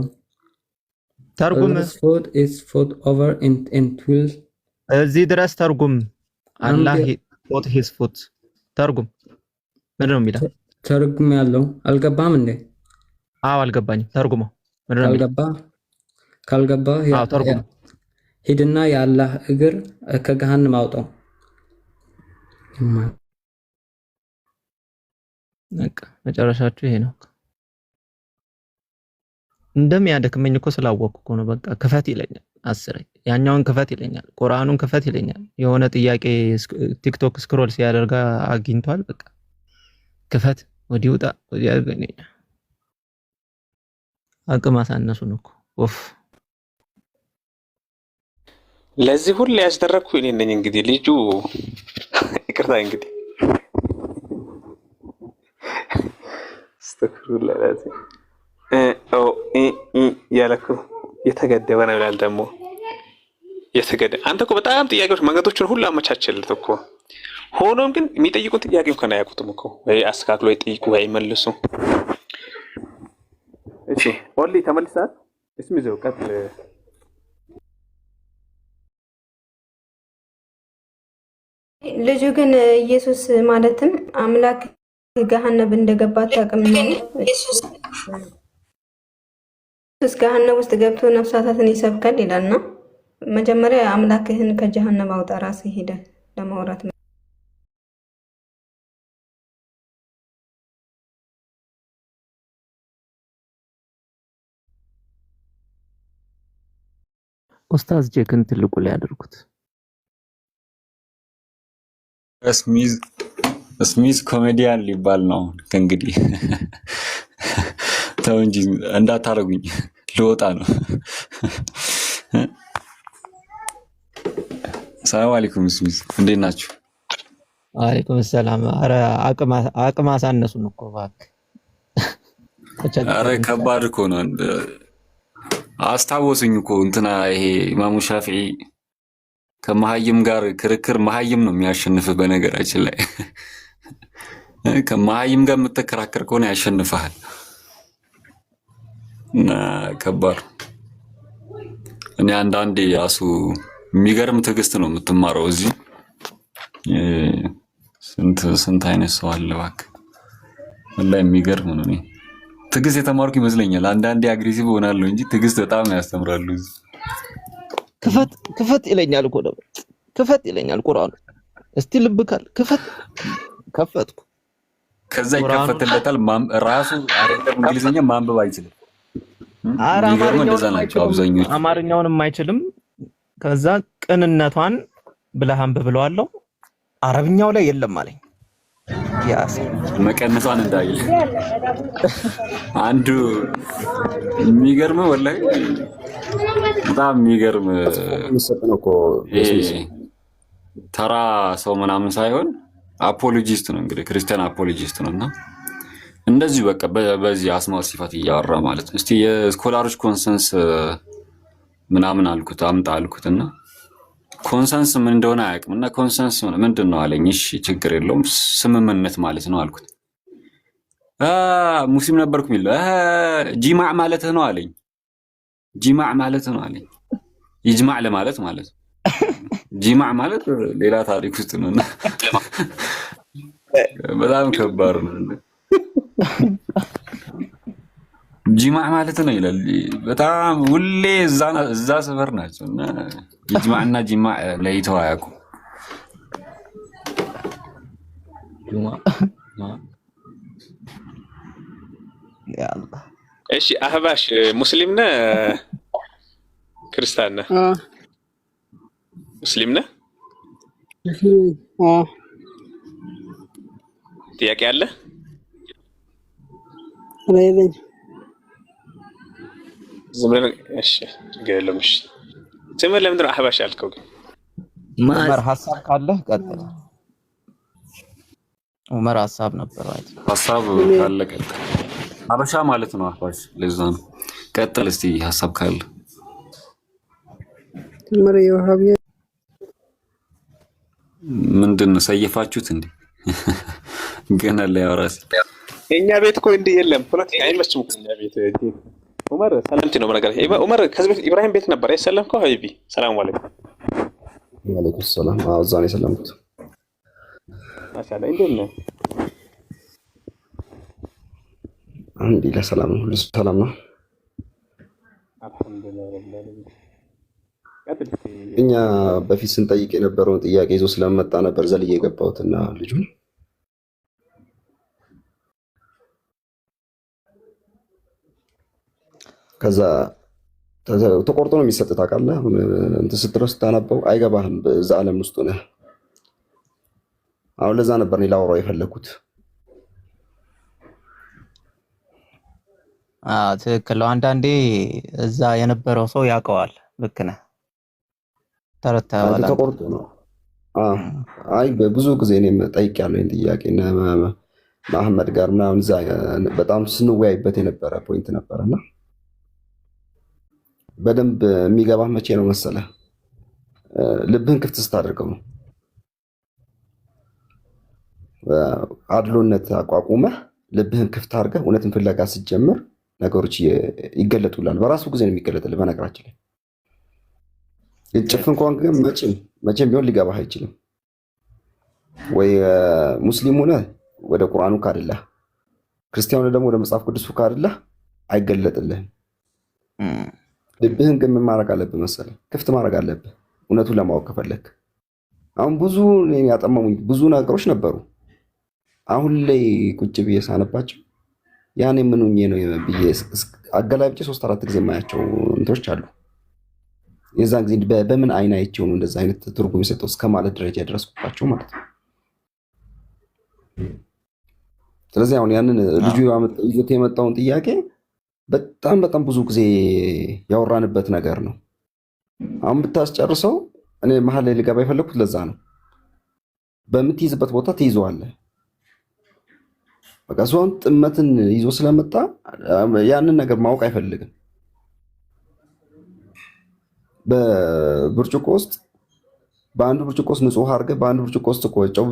ተርጉም። foot is foot over and will እዚህ ድረስ ተርጉም። አላህ put his foot ተርጉም። ምንድን ነው የሚለው? ተርጉም ያለው አልገባም እንዴ? አዎ አልገባኝም። ተርጉመው። ምንድን ነው የሚለው? ካልገባ አዎ ተርጉም። ሂድና የአላህ እግር ከገሃነም አውጣው። በቃ መጨረሻችሁ ይሄ ነው። እንደሚያደክመኝ እኮ ስላወቅኩ እኮ ነው። በቃ ክፈት ይለኛል። 10 ያኛውን ክፈት ይለኛል። ቁርአኑን ክፈት ይለኛል። የሆነ ጥያቄ ቲክቶክ ስክሮል ሲያደርጋ አግኝቷል። በቃ ክፈት፣ ወዲህ ውጣ፣ ወዲህ ያገኘ አቅም አሳነሱን እኮ ኦፍ። ለዚህ ሁሉ ያስደረግኩ እኔ ነኝ። እንግዲህ ልጁ ይቅርታ እንግዲህ አስተክሩላላዚ ያለኩ የተገደበ ነው ይላል። ደግሞ የተገደበ አንተ እኮ በጣም ጥያቄዎች መንገዶችን ሁሉ አመቻቸልት እኮ። ሆኖም ግን የሚጠይቁን ጥያቄ እንኳን አያውቁትም እኮ። ወይ አስካክሎ ይጠይቁ ወይ መልሱ። እሺ ወሊ ተመልሰሃል? እስሚ ዘው ቀጥል። ልጁ ግን ኢየሱስ ማለትም አምላክ ገሃነም እንደገባ ታውቅም ነው። ኢየሱስ ገሃነም ውስጥ ገብቶ ነፍሳታትን ይሰብካል ይላልና መጀመሪያ አምላክህን ከጀሃነም አውጣ ራስህ ሄደ ለማውራት ኡስታዝ ጄክን ትልቁ ላይ ያደርጉት። ስሚዝ ኮሜዲያን ሊባል ነው ከእንግዲህ። ተው እንጂ እንዳታረጉኝ፣ ልወጣ ነው። ሰላም አለይኩም ስሚዝ፣ እንዴት ናችሁ? አለይኩም ሰላም። አረ አቅም አሳነሱን እኮ እባክህ። አረ ከባድ እኮ ነው። አስታወሱኝ እኮ እንትና ይሄ ኢማሙ ሻፊዒ ከመሀይም ጋር ክርክር መሀይም ነው የሚያሸንፍ። በነገራችን ላይ ከመሀይም ጋር የምትከራከር ከሆነ ያሸንፍሃል። እና ከባድ እኔ አንዳንዴ ያሱ የሚገርም ትዕግስት ነው የምትማረው እዚህ። ስንት አይነት ሰው አለ እባክህ፣ ወላሂ የሚገርም ነው። እኔ ትዕግስት የተማርኩ ይመስለኛል። አንዳንዴ አግሬሲቭ ሆናለሁ እንጂ ትዕግስት በጣም ያስተምራሉ እዚህ። ክፈት ይለኛል እኮ ነው። ክፈት ይለኛል ቁርአኑ። እስቲ ልብ ካል ክፈት ከፈትኩ። ከዛ ይከፈትለታል። ራሱ አይደለም እንግሊዝኛ ማንበብ አይችልም። አማርኛውንም አይችልም። ከዛ ቅንነቷን ብለህ አንብብ ብለዋለሁ። አረብኛው ላይ የለም አለኝ። ያስ መቀነቷን እንዳይል አንዱ የሚገርም ወላሂ በጣም የሚገርም ተራ ሰው ምናምን ሳይሆን አፖሎጂስት ነው። እንግዲህ ክርስቲያን አፖሎጂስት ነውና እንደዚህ በቃ በዚህ አስማው ሲፋት እያወራ ማለት ነው። እስቲ የስኮላሮች ኮንሰንስ ምናምን አልኩት አምጣ አልኩትና ኮንሰንስ ምን እንደሆነ አያውቅምና ኮንሰንስ ምንድን ነው አለኝ። እሺ ችግር የለውም ስምምነት ማለት ነው አልኩት። ሙስሊም ነበርኩ የሚል ጂማዕ ማለት ነው አለኝ። ጂማዕ ማለት ነው አለኝ። ይጅማዕ ለማለት ማለት ጂማዕ ማለት ሌላ ታሪክ ውስጥ ነውና በጣም ከባድ ነው። ጂማዕ ማለት ነው ይላል። በጣም ሁሌ እዛ ሰፈር ናቸውና ይጅማዕና ጂማዕ ለይተው አያውቁም። እሺ አህባሽ ሙስሊም ነህ ክርስቲያን ነህ? ሙስሊም ነህ? ጥያቄ አለ? ዝም ብለህ እሺ ገለም እሺ ስምህ ለምንድን ነው አህባሽ ያልከው? ዑመር ሐሳብ ካለህ ቀጥል። ዑመር ሐሳብ ነበር አይደል? ሐሳብ ካለ ቀጥል። ሀበሻ ማለት ነው አህባሽ። ለዛ ነው ቀጥል እስቲ ሐሳብ ካለ። ዑመር የወሃቢያ ምንድን ነው ሰየፋችሁት እንዴ? ገና ላይ አውራስ የኛ ቤት እኮ እንዲህ የለም። ፖለቲካ አይመችም እኛ ቤት። ዑመር ሰላምቲ ነው ነገር ዑመር ከዚህ በፊት ኢብራሂም ቤት ነበር አይሰለምከው? ሀቢቢ ሰላም አለይኩም። ወአለይኩም ሰላም። እዛ ነው የሰለምኩት። ማሻአላ እንዴት ነህ? አልሐምዱሊላህ ሰላም ነው። ሁሉ ሰላም ነው። አልሐምዱሊላህ ረብል ዓለሚን። እኛ በፊት ስንጠይቅ የነበረውን ጥያቄ ይዞ ስለመጣ ነበር ዘልዬ የገባሁትና ልጁን ከዛ ተቆርጦ ነው የሚሰጥ ታውቃለህ። እንትን ስትለው ስታነበው አይገባህም። በዛ ዓለም ውስጥ ነህ። አሁን ለዛ ነበር እኔ ላወራው የፈለኩት። ትክክል ነው። አንዳንዴ እዛ የነበረው ሰው ያውቀዋል። ልክ ነህ። ተረታዋል። ተቆርጦ ነው። አይ በብዙ ጊዜ እኔም ጠይቄያለሁ ይሄን ጥያቄ እና መሐመድ ጋር ምናምን እዛ በጣም ስንወያይበት የነበረ ፖይንት ነበረና በደንብ የሚገባህ መቼ ነው መሰለህ? ልብህን ክፍት ስታደርገው ነው። አድሎነት አቋቁመህ ልብህን ክፍት አድርገህ እውነትን ፍለጋ ስትጀምር ነገሮች ይገለጡላል። በራሱ ጊዜ ነው የሚገለጥልህ። በነገራችን ላይ ጭፍን ከሆንክ ግን መቼም ቢሆን ሊገባህ አይችልም። ወይ ሙስሊም ሆነህ ወደ ቁርአኑ ካደላህ፣ ክርስቲያኑ ደግሞ ወደ መጽሐፍ ቅዱሱ ካደላህ አይገለጥልህም። ልብህን ግን ምን ማድረግ አለብህ መሰለህ? ክፍት ማድረግ አለብህ እውነቱን ለማወቅ ከፈለክ። አሁን ብዙ ያጠመሙኝ ብዙ ነገሮች ነበሩ። አሁን ላይ ቁጭ ብዬ ሳነባቸው ያኔ ምን ሆኜ ነው ብዬ አገላብጬ 3-4 ጊዜ የማያቸው እንትኖች አሉ። የዛን ጊዜ በምን አይን አይቼው ነው እንደዛ አይነት ትርጉም የሰጠው እስከ ማለት ደረጃ የደረስኩባቸው ማለት ነው። ስለዚህ አሁን ያንን ልጁ ይዞት የመጣውን ጥያቄ በጣም ብዙ ጊዜ ያወራንበት ነገር ነው። አሁን ብታስጨርሰው እኔ መሀል ላይ ልገባ የፈለኩት ለዛ ነው። በምትይዝበት ቦታ ትይዘዋለህ። በቃ እሷን ጥመትን ይዞ ስለመጣ ያንን ነገር ማወቅ አይፈልግም። በብርጭቆ ውስጥ በአንዱ ብርጭቆ ውስጥ ንጹህ አድርገህ በአንዱ ብርጭቆ ውስጥ ጨው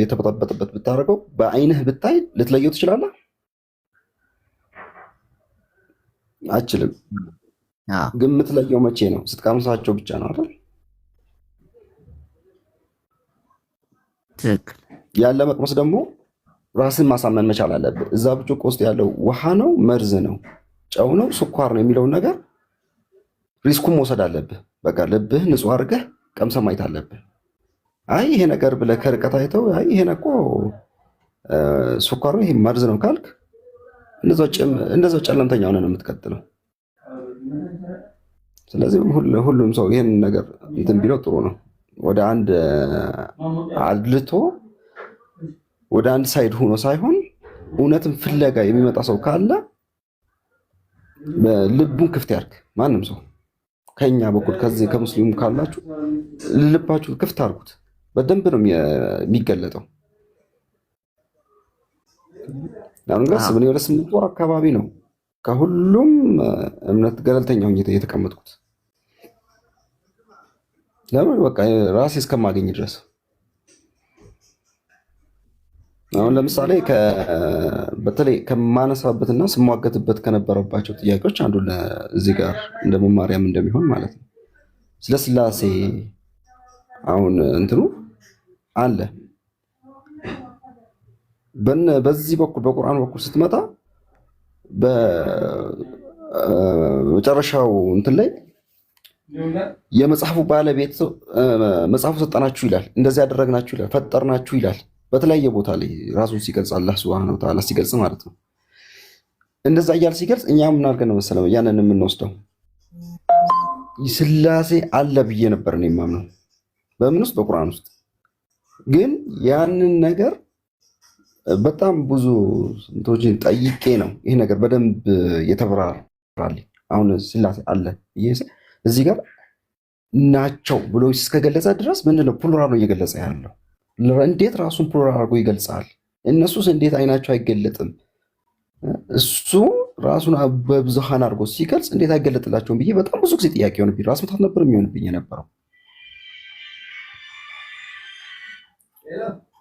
የተበጠበጠበት ብታደርገው በአይንህ ብታይ ልትለየው ትችላለህ? አችልም። ግን የምትለየው መቼ ነው? ስትቀምሳቸው ብቻ ነው አይደል? ያለ መቅመስ ደግሞ ራስን ማሳመን መቻል አለብህ። እዛ ብርጭቆ ውስጥ ያለው ውሃ ነው፣ መርዝ ነው፣ ጨው ነው፣ ስኳር ነው የሚለውን ነገር ሪስኩን መውሰድ አለብህ። በቃ ልብህ ንጹህ አድርገህ ቀምሰህ ማየት አለብህ። አይ ይሄ ነገር ብለህ ከርቀት አይተው አይ ይሄ እኮ ስኳር ነው ይሄ መርዝ ነው ካልክ እንደዛው ጨለምተኛ ሆነህ ነው የምትቀጥለው። ስለዚህ ሁሉም ሰው ይሄን ነገር እንትን ቢለው ጥሩ ነው። ወደ አንድ አድልቶ ወደ አንድ ሳይድ ሆኖ ሳይሆን እውነትን ፍለጋ የሚመጣ ሰው ካለ ልቡን ክፍት ያርግ። ማንም ሰው ከኛ በኩል ከዚህ ከሙስሊሙ ካላችሁ ልባችሁ ክፍት አርጉት። በደንብ ነው የሚገለጠው። አሁን ጋር ስብኔ ወደ 8 ወር አካባቢ ነው ከሁሉም እምነት ገለልተኛ ሆኜ የተቀመጥኩት። ለምን በቃ ራሴ እስከማገኝ ድረስ። አሁን ለምሳሌ በተለይ ከማነሳበትና ስሟገትበት ከነበረባቸው ጥያቄዎች አንዱ እዚህ ጋር እንደ መማሪያም እንደሚሆን ማለት ነው ስለ ስላሴ አሁን እንትኑ አለ በዚህ በኩል በቁርአን በኩል ስትመጣ በመጨረሻው እንትን ላይ የመጽሐፉ ባለቤት መጽሐፉ ሰጠናችሁ ይላል፣ እንደዚህ ያደረግናችሁ ይላል፣ ፈጠርናችሁ ይላል። በተለያየ ቦታ ላይ ራሱን ሲገልጽ አላህ ሱብሃነሁ ወተዓላ ሲገልጽ ማለት ነው። እንደዛ እያል ሲገልጽ እኛ ምን አድርገን ነው መሰለው ያንን የምንወስደው ስላሴ አለ ብዬ ነበር እኔ የማምነው። በምን ውስጥ? በቁርአን ውስጥ። ግን ያንን ነገር በጣም ብዙ እንቶችን ጠይቄ ነው ይሄ ነገር በደንብ የተብራራልኝ። አሁን ስላሴ አለ እዚህ ጋር ናቸው ብሎ እስከገለጸ ድረስ ምንድነው ፕሉራል ነው እየገለጸ ያለው? እንዴት ራሱን ፕሉራል አድርጎ ይገልጻል? እነሱስ እንዴት አይናቸው አይገለጥም? እሱ ራሱን በብዙሃን አድርጎ ሲገልጽ እንዴት አይገለጥላቸውም ብዬ በጣም ብዙ ጊዜ ጥያቄ ሆነብኝ። ራስ ምታት ነበር የሚሆንብኝ የነበረው።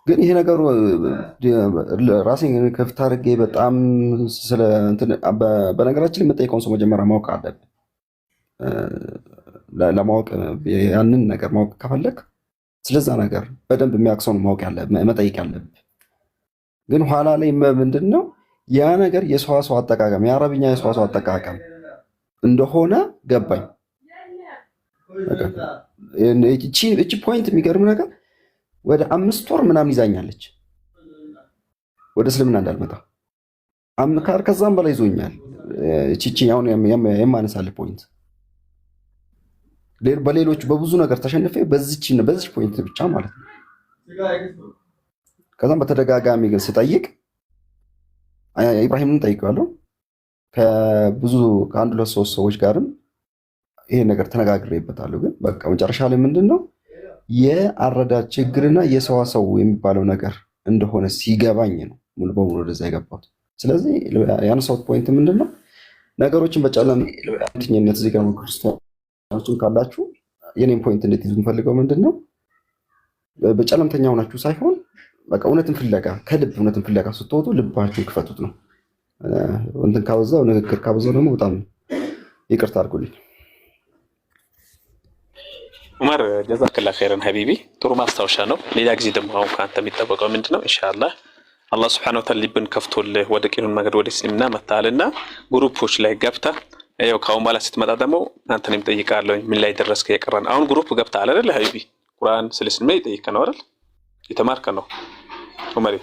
ግን ይሄ ነገሩ ራሴን ከፍታ አድርጌ በጣም በነገራችን ላይ የምጠይቀውን ሰው መጀመሪያ ማወቅ አለብን። ለማወቅ ያንን ነገር ማወቅ ከፈለግ ስለዛ ነገር በደንብ የሚያውቅ ሰው ማወቅ መጠየቅ ያለብን። ግን ኋላ ላይ ምንድን ነው ያ ነገር የሰዋሰው አጠቃቀም የአረብኛ የሰዋሰው አጠቃቀም እንደሆነ ገባኝ። እቺ ፖይንት የሚገርም ነገር ወደ 5 ወር ምናምን ይዛኛለች ወደ እስልምና እንዳልመጣ አምካር ከዛም በላይ ይዞኛል። እቺ አሁን የማነሳልህ ፖይንት በሌሎች በብዙ ነገር ተሸንፌ በዚች ፖይንት ብቻ ማለት ነው። ከዛም በተደጋጋሚ ግን ስጠይቅ ኢብራሂምን ጠይቀዋለሁ። ከአንድ ሁለት ሶስት ሰዎች ጋርም ይሄ ነገር ተነጋግሬበታለሁ። ግን በቃ መጨረሻ ላይ ምንድነው የአረዳድ ችግርና የሰዋሰው የሚባለው ነገር እንደሆነ ሲገባኝ ነው ሙሉ በሙሉ ወደዛ የገባሁት። ስለዚህ ያነሳሁት ፖይንት ምንድነው ነገሮችን በጨለምተኝነት እዚህ ጋር ክርስቲያኖችን ካላችሁ የኔን ፖይንት እንድትይዙ የምፈልገው ምንድነው በጨለምተኛ ሆናችሁ ሳይሆን በቃ እውነትን ፍለጋ ከልብ እውነትን ፍለጋ ስትወጡ ልባችሁ ክፈቱት ነው። እንትን ካበዛው ንግግር ካበዛው ደግሞ በጣም ይቅርታ አድርጉልኝ። ዑመር ጀዛከላ ኸይረን ሀቢቢ፣ ጥሩ ማስታወሻ ነው። ሌላ ጊዜ ደግሞ አሁን ከአንተ የሚጠበቀው ምንድነው ኢንሻአላህ አላህ ሱብሓነሁ ወተዓላ ልብን ከፍቶልህ ወደ ቂኑን መንገድ ወደ እስልምና መጣልና ግሩፖች ላይ ገብታ ያው ካሁን በኋላ ስትመጣ ደግሞ አንተንም ጠይቃለሁ ምን ላይ ደረስከ የቀረን አሁን ግሩፕ ገብተሃል አይደል ሀቢቢ? ቁርአን ስለ እስልምና ይጠይቀህ ነው አይደል? የተማርከ ነው ዑመር?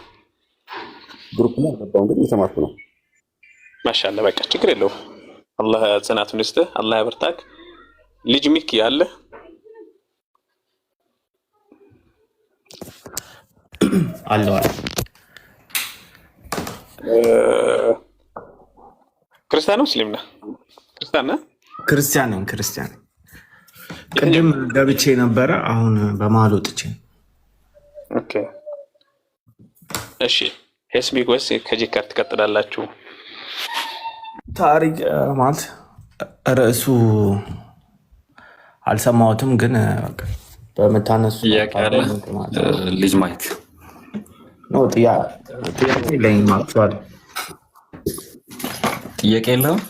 ግሩፕ ላይ ገባው ግን የተማርኩ ነው። ማሻአላህ በቃ ችግር የለውም። አላህ ጽናቱን ይስጥህ፣ አላህ ያበርታክ። ልጅ ሚክ ያለ አለዋ ክርስቲያን ነው ሙስሊም ነህ? ክርስቲያን ነህ? ክርስቲያን ነኝ። ቅድም ገብቼ ነበረ፣ አሁን በመሀል ወጥቼ። ኦኬ እሺ። ሄስሚክ ወይስ ከዚህ ጋር ትቀጥላላችሁ? ታሪክ ማለት ርዕሱ አልሰማሁትም፣ ግን በመታነሱ ልጅ ማይክ ነው ጥያቄ ላይ ማክቷል። ጥያቄ የለውም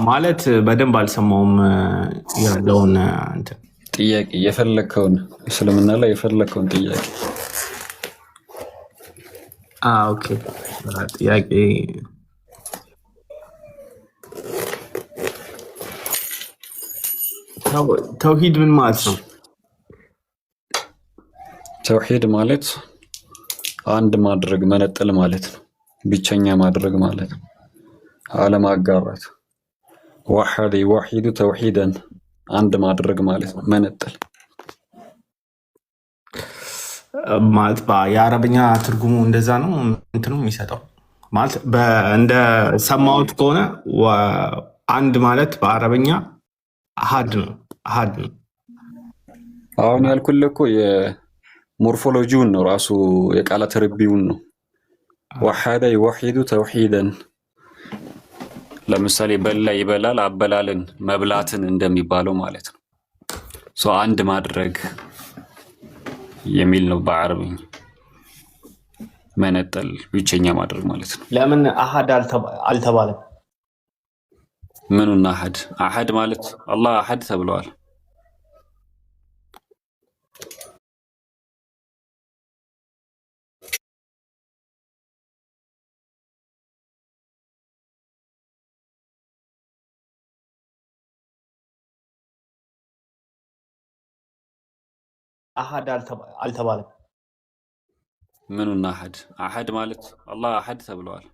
ማለት በደንብ አልሰማውም ያለውን እንትን ጥያቄ የፈለከውን እስልምና ላይ የፈለከውን ጥያቄ። ኦኬ ጥያቄ ተውሂድ ምን ማለት ነው? ተውሂድ ማለት አንድ ማድረግ መነጠል ማለት ነው። ብቸኛ ማድረግ ማለት ነው። አለማጋራት። ወሐደ ይወሒዱ ተውሂደን አንድ ማድረግ ማለት ነው። መነጠል ማለት የአረብኛ ትርጉሙ እንደዛ ነው እንትኑ የሚሰጠው ማለት እንደ ሰማሁት ከሆነ አንድ ማለት በአረብኛ አሃድ ነው። አሃድ ነው። አሁን ያልኩልህ እኮ የሞርፎሎጂውን ነው ራሱ የቃላት ርቢውን ነው። ወሐደ ይወሒዱ ተውሂደን ለምሳሌ በላ ይበላል አበላልን መብላትን እንደሚባለው ማለት ነው። አንድ ማድረግ የሚል ነው በአረብኛ። መነጠል ብቸኛ ማድረግ ማለት ነው። ለምን አሃድ አልተባለም? ምኑን አሃድ? አሃድ ማለት አላህ አሃድ ተብለዋል። አሃድ አልተባለም። ምኑን አሃድ? አሃድ ማለት አላህ አሃድ ተብለዋል።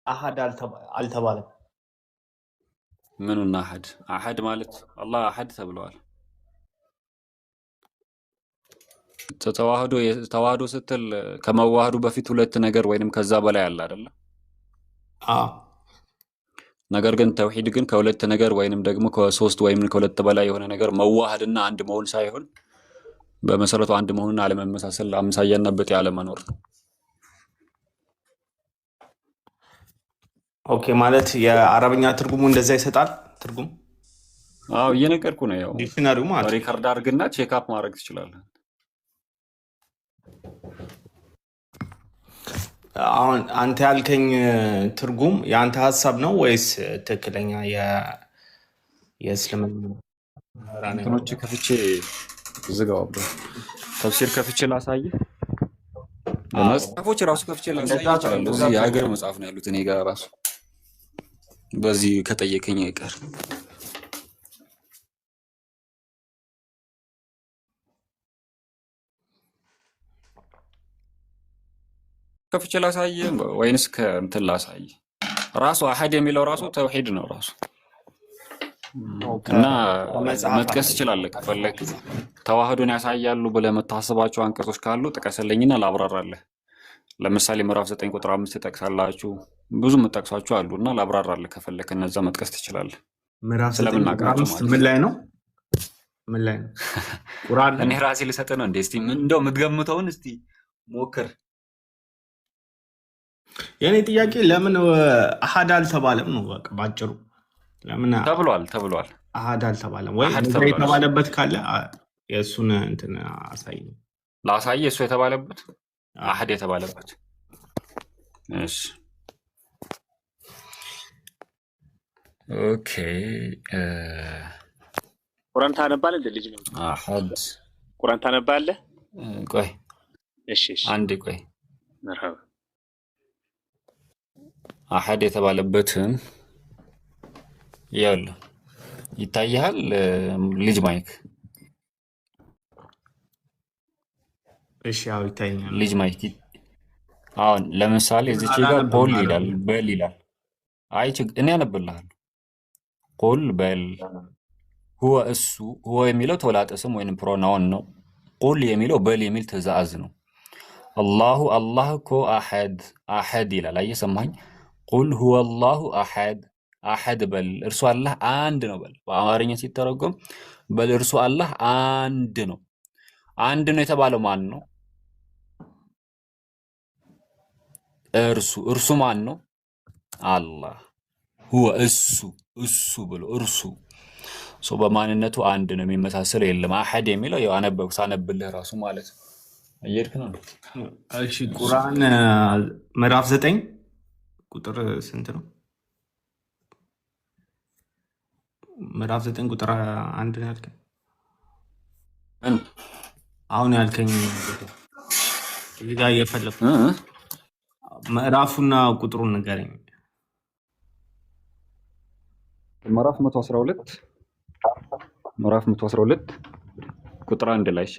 አሃድ አልተባለም። ምኑን አሃድ? አሃድ ማለት አላህ አሃድ ተብለዋል። ተዋህዶ ስትል ከመዋህዱ በፊት ሁለት ነገር ወይንም ከዛ በላይ አለ አይደለ? ነገር ግን ተውሂድ ግን ከሁለት ነገር ወይንም ደግሞ ከሶስት ወይም ከሁለት በላይ የሆነ ነገር መዋሃድና አንድ መሆን ሳይሆን በመሰረቱ አንድ መሆንና አለመመሳሰል፣ አምሳያና ብጤ አለመኖር ነው። ኦኬ ማለት የአረብኛ ትርጉሙ እንደዛ ይሰጣል ትርጉም? አዎ እየነገርኩ ነው። ያው ዲክሽነሪው ማለት ሪከርድ አድርግና ቼክ አፕ ማድረግ ትችላለህ። አሁን አንተ ያልከኝ ትርጉም የአንተ ሀሳብ ነው ወይስ ትክክለኛ የእስልምና እንትኖች ከፍቼ ዝጋው ብሎ ተፍሲር ከፍቼ ላሳይህ። መጽሐፎች ራሱ ከፍቼ ላሳይህ ይችላል። እዚህ የሀገር መጽሐፍ ነው ያሉት እኔ ጋር ራሱ በዚህ ከጠየቀኝ አይቀር ከፍቼ ላሳይህ ወይንስ ከእንትን ላሳይህ? ራሱ አሐድ የሚለው ራሱ ተውሂድ ነው ራሱ እና መጥቀስ ትችላለህ ከፈለክ። ተዋህዶን ያሳያሉ ብለህ የምታስባቸው አንቀጾች ካሉ ጥቀስልኝና ላብራራለህ። ለምሳሌ ምዕራፍ 9 ቁጥር 5 ትጠቅሳላችሁ። ብዙ የምጠቅሷቸው አሉ እና ላብራራለህ ከፈለክ። እነዛ መጥቀስ ትችላለህ። ምዕራፍ 9 ምን ላይ ነው? ምን ላይ ነው? ቁርአን እኔ ራሴ ልሰጥህ ነው እንዴ? እስቲ እንደው የምትገምተውን እስቲ ሞክር። የኔ ጥያቄ ለምን አሐድ አልተባለም ነው በቃ ባጭሩ። ለምን ተብሏል አሐድ አልተባለም? ወይ የተባለበት ካለ የእሱን እንትን አሳይ። ላሳየህ እሱ የተባለበት አሐድ የተባለበት። እሺ ኦኬ። ቁርአን ታነባለህ እንደ ልጅ ነው? አሐድ ቁርአን ታነባለህ? ቆይ እሺ አንዴ ቆይ። መርሐባ አሐድ የተባለበትን ያለው ይታያል። ልጅ ማይክ እሺ ያው ይታየኛል። ልጅ ማይክ አሁን ለምሳሌ እዚች ጋር ቁል ይላል፣ በል ይላል። አይ እኔ አነብልሃለሁ። ቁል በል ሁወ እሱ። ሁወ የሚለው ተውላጠ ስም ወይንም ፕሮናውን ነው። ቁል የሚለው በል የሚል ትእዛዝ ነው። አላሁ አላህ እኮ አሐድ ይላል። አየሰማኝ? ቁል ሁወ አላሁ አሐድ አሐድ በል እርሱ አላህ አንድ ነው በል። በአማርኛ ሲተረጎም በል እርሱ አላህ አንድ ነው። አንድ ነው የተባለው ማን ነው? እርሱ ማን ነው? አላህ። ሁወ እሱ ብሎ እርሱ በማንነቱ አንድ ነው፣ የሚመሳሰለው የለም። አሐድ የሚለው ያው ሳነብልህ ራሱ ማለት ነው። እየሄድክ ነው። እሺ ቁርአን ምዕራፍ 9 ቁጥር ስንት ነው? ምዕራፍ 9 ቁጥር 1 ነው ያልከኝ? አሁን ያልከኝ እዚህ ጋር እየፈለኩ ምዕራፉና ቁጥሩን ንገረኝ። ምዕራፍ 112 ቁጥር 1 ላይ እሺ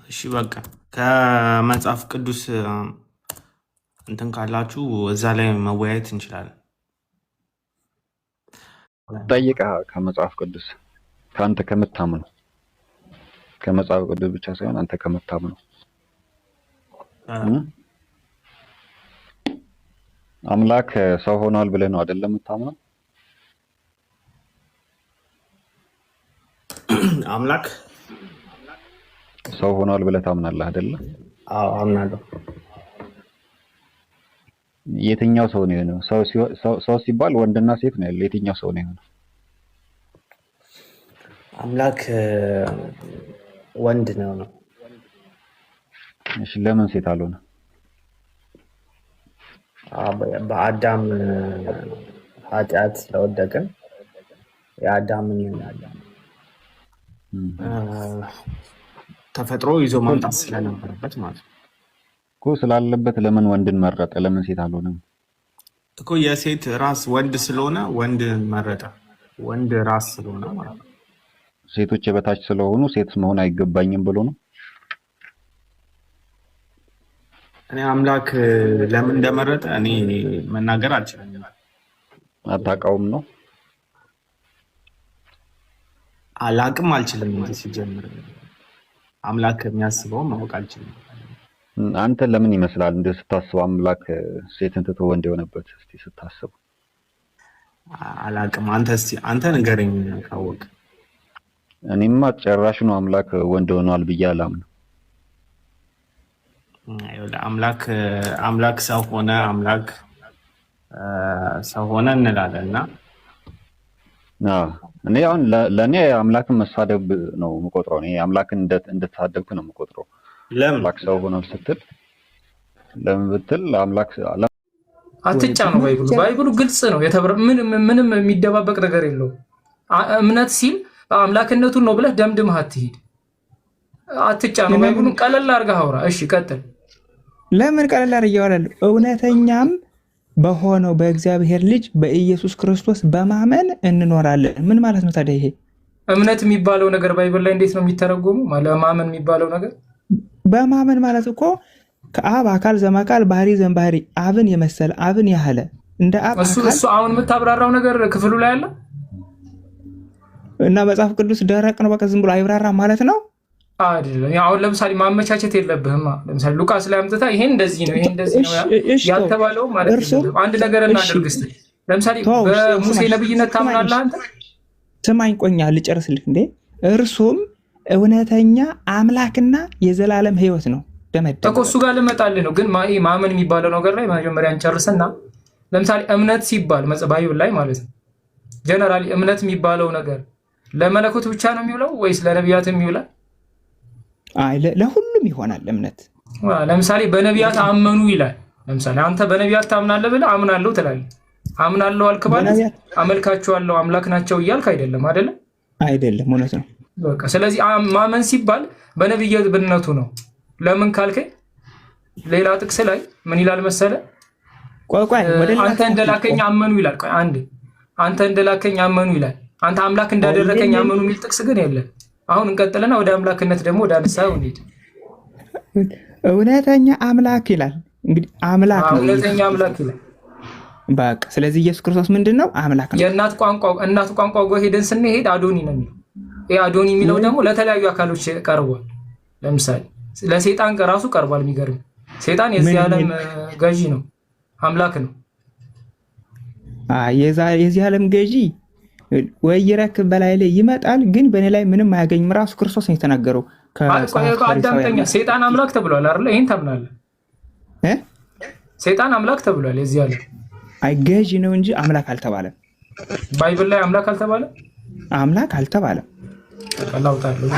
እሺ በቃ ከመጽሐፍ ቅዱስ እንትን ካላችሁ እዛ ላይ መወያየት እንችላለን። ጠይቃ ከመጽሐፍ ቅዱስ ከአንተ ከምታምነው ከመጽሐፍ ቅዱስ ብቻ ሳይሆን አንተ ከምታምነው አምላክ ሰው ሆኗል ብለህ ነው አይደለም የምታምነው? አምላክ ሰው ሆኗል ብለህ ታምናለህ አይደለ? አዎ አምናለሁ። የትኛው ሰው ነው የሆነው? ሰው ሲባል ወንድና ሴት ነው ያለው። የትኛው ሰው ነው የሆነው? አምላክ ወንድ ነው ነው። እሺ ለምን ሴት አልሆነ? በአዳም ኃጢአት ስለወደቀ የአዳምን ተፈጥሮ ይዞ ማምጣት ስለነበረበት ማለት ነው እኮ። ስላለበት ለምን ወንድን መረጠ? ለምን ሴት አልሆነም እኮ? የሴት ራስ ወንድ ስለሆነ ወንድ መረጠ። ወንድ ራስ ስለሆነ ማለት ነው። ሴቶች የበታች ስለሆኑ ሴት መሆን አይገባኝም ብሎ ነው። እኔ አምላክ ለምን እንደመረጠ እኔ መናገር አልችልም። አታውቀውም ነው? አላቅም አልችልም። ሲጀምር አምላክ የሚያስበው ማወቅ አልችልም። አንተ ለምን ይመስላል እንደ ስታስብ አምላክ ሴትን ትቶ ወንድ የሆነበት? እስቲ ስታስብ። አላቅም። አንተ ንገረኝ ካወቅ። እኔማ ጭራሽ ነው አምላክ ወንድ ሆኗል ብዬ አላምንም። አምላክ ሰው ሆነ፣ አምላክ ሰው ሆነ እንላለንና እኔ አሁን ለኔ አምላክን መሳደብ ነው የምቆጥረው። እኔ አምላክን እንደተሳደብኩ ነው የምቆጥረው። አምላክ ሰው ሆኗል ስትል ለምን ብትል አምላክ አትጫኑ። ባይብሉ ግልጽ ነው። ምንም የሚደባበቅ ነገር የለውም። እምነት ሲል አምላክነቱን ነው ብለህ ደምድመህ አትሂድ። አትጫኑ። ባይብሉን ቀለል አድርገህ አውራ። እሺ ቀጥል። ለምን ቀለል አድርገህ ያወራል? እውነተኛም በሆነው በእግዚአብሔር ልጅ በኢየሱስ ክርስቶስ በማመን እንኖራለን። ምን ማለት ነው ታዲያ ይሄ? እምነት የሚባለው ነገር ባይብል ላይ እንዴት ነው የሚተረጎመው? ማመን የሚባለው ነገር በማመን ማለት እኮ ከአብ አካል ዘማካል ባህሪ ዘንባህሪ አብን የመሰለ አብን ያህለ እንደ አብ እሱ አሁን የምታብራራው ነገር ክፍሉ ላይ አለ እና መጽሐፍ ቅዱስ ደረቅ ነው፣ በቃ ዝም ብሎ አይብራራ ማለት ነው አይደለም። አሁን ለምሳሌ ማመቻቸት የለብህም። ለምሳሌ ሉቃስ ላይ አምጥታ ይሄን እንደዚህ ነው ይሄን እንደዚህ ነው ያልተባለው ማለት ነው። አንድ ነገር እናድርግ እስቲ። ለምሳሌ በሙሴ ነብይነት ታምናለህ አንተ? ስማኝ ቆኛ ልጨርስልህ እንዴ። እርሱም እውነተኛ አምላክና የዘላለም ሕይወት ነው። ደመደመ እኮ እሱ ጋር ልመጣልህ ነው። ግን ማመን የሚባለው ነገር ላይ መጀመሪያ እንጨርስና ለምሳሌ እምነት ሲባል ባይብል ላይ ማለት ነው ጀነራሊ እምነት የሚባለው ነገር ለመለኮት ብቻ ነው የሚውለው ወይስ ለነቢያትም ይውላል? አይ ለሁሉም ይሆናል እምነት። ለምሳሌ በነቢያት አመኑ ይላል። ለምሳሌ አንተ በነቢያት ታምናለህ ብለህ አምናለሁ ትላለህ። አምናለሁ አልክ ማለት አመልካቸዋለሁ አምላክ ናቸው እያልክ አይደለም አይደለ? አይደለም፣ እውነት ነው። በቃ ስለዚህ ማመን ሲባል በነቢያትነቱ ነው። ለምን ካልከኝ ሌላ ጥቅስ ላይ ምን ይላል መሰለ? ቆይ አንተ እንደላከኝ አመኑ ይላል። ቆይ አንዴ አንተ እንደላከኝ አመኑ ይላል። አንተ አምላክ እንዳደረከኝ አመኑ የሚል ጥቅስ ግን የለም። አሁን እንቀጥልና ወደ አምላክነት ደግሞ ወደ አንሳው እንሂድ። እውነተኛ አምላክ ይላል። እንግዲህ አምላክ ነው፣ እውነተኛ አምላክ ይላል። በቃ ስለዚህ ኢየሱስ ክርስቶስ ምንድነው? አምላክ ነው። የእናት ቋንቋ ጋር ሄደን ስንሄድ አዶኒ ነው የሚለው። ይሄ አዶኒ የሚለው ደግሞ ለተለያዩ አካሎች ቀርቧል። ለምሳሌ ለሰይጣን ራሱ ቀርቧል። የሚገርም ሰይጣን የዚህ ዓለም ገዢ ነው፣ አምላክ ነው። የዚህ ዓለም ገዢ ወይ ይረክብ በላይ ላይ ይመጣል፣ ግን በእኔ ላይ ምንም አያገኝም። ራሱ ክርስቶስ ነው የተናገረው። አዳምጠኛ። ሰይጣን አምላክ ተብሏል አይደል? ይሄን ታምናለህ? ሰይጣን አምላክ ተብሏል የዚህ ዓለም። አይ ገዢ ነው እንጂ አምላክ አልተባለም። ባይብል ላይ አምላክ አልተባለም። አምላክ አልተባለም። ቀላውታለሁ።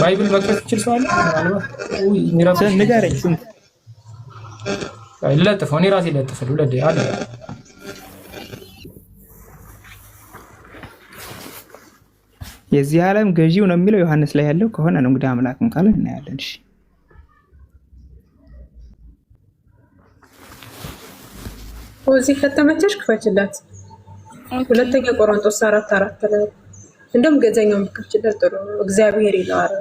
ባይብል መክፈት ይችላል ሰው አለ? ንገረኝ። ለጥፈው እኔ ራሴ ለጥፈው ለደ አለ የዚህ ዓለም ገዢው ነው የሚለው ዮሐንስ ላይ ያለው ከሆነ ነው እንግዲህ አምላክም ካለ እናያለን። እሺ እዚህ ከተመቸሽ ክፈችላት። ሁለተኛ ቆሮንቶስ 4:4 ላይ እንደውም ገዘኛው ምክርችለት ጥሩ ነው። እግዚአብሔር ይላል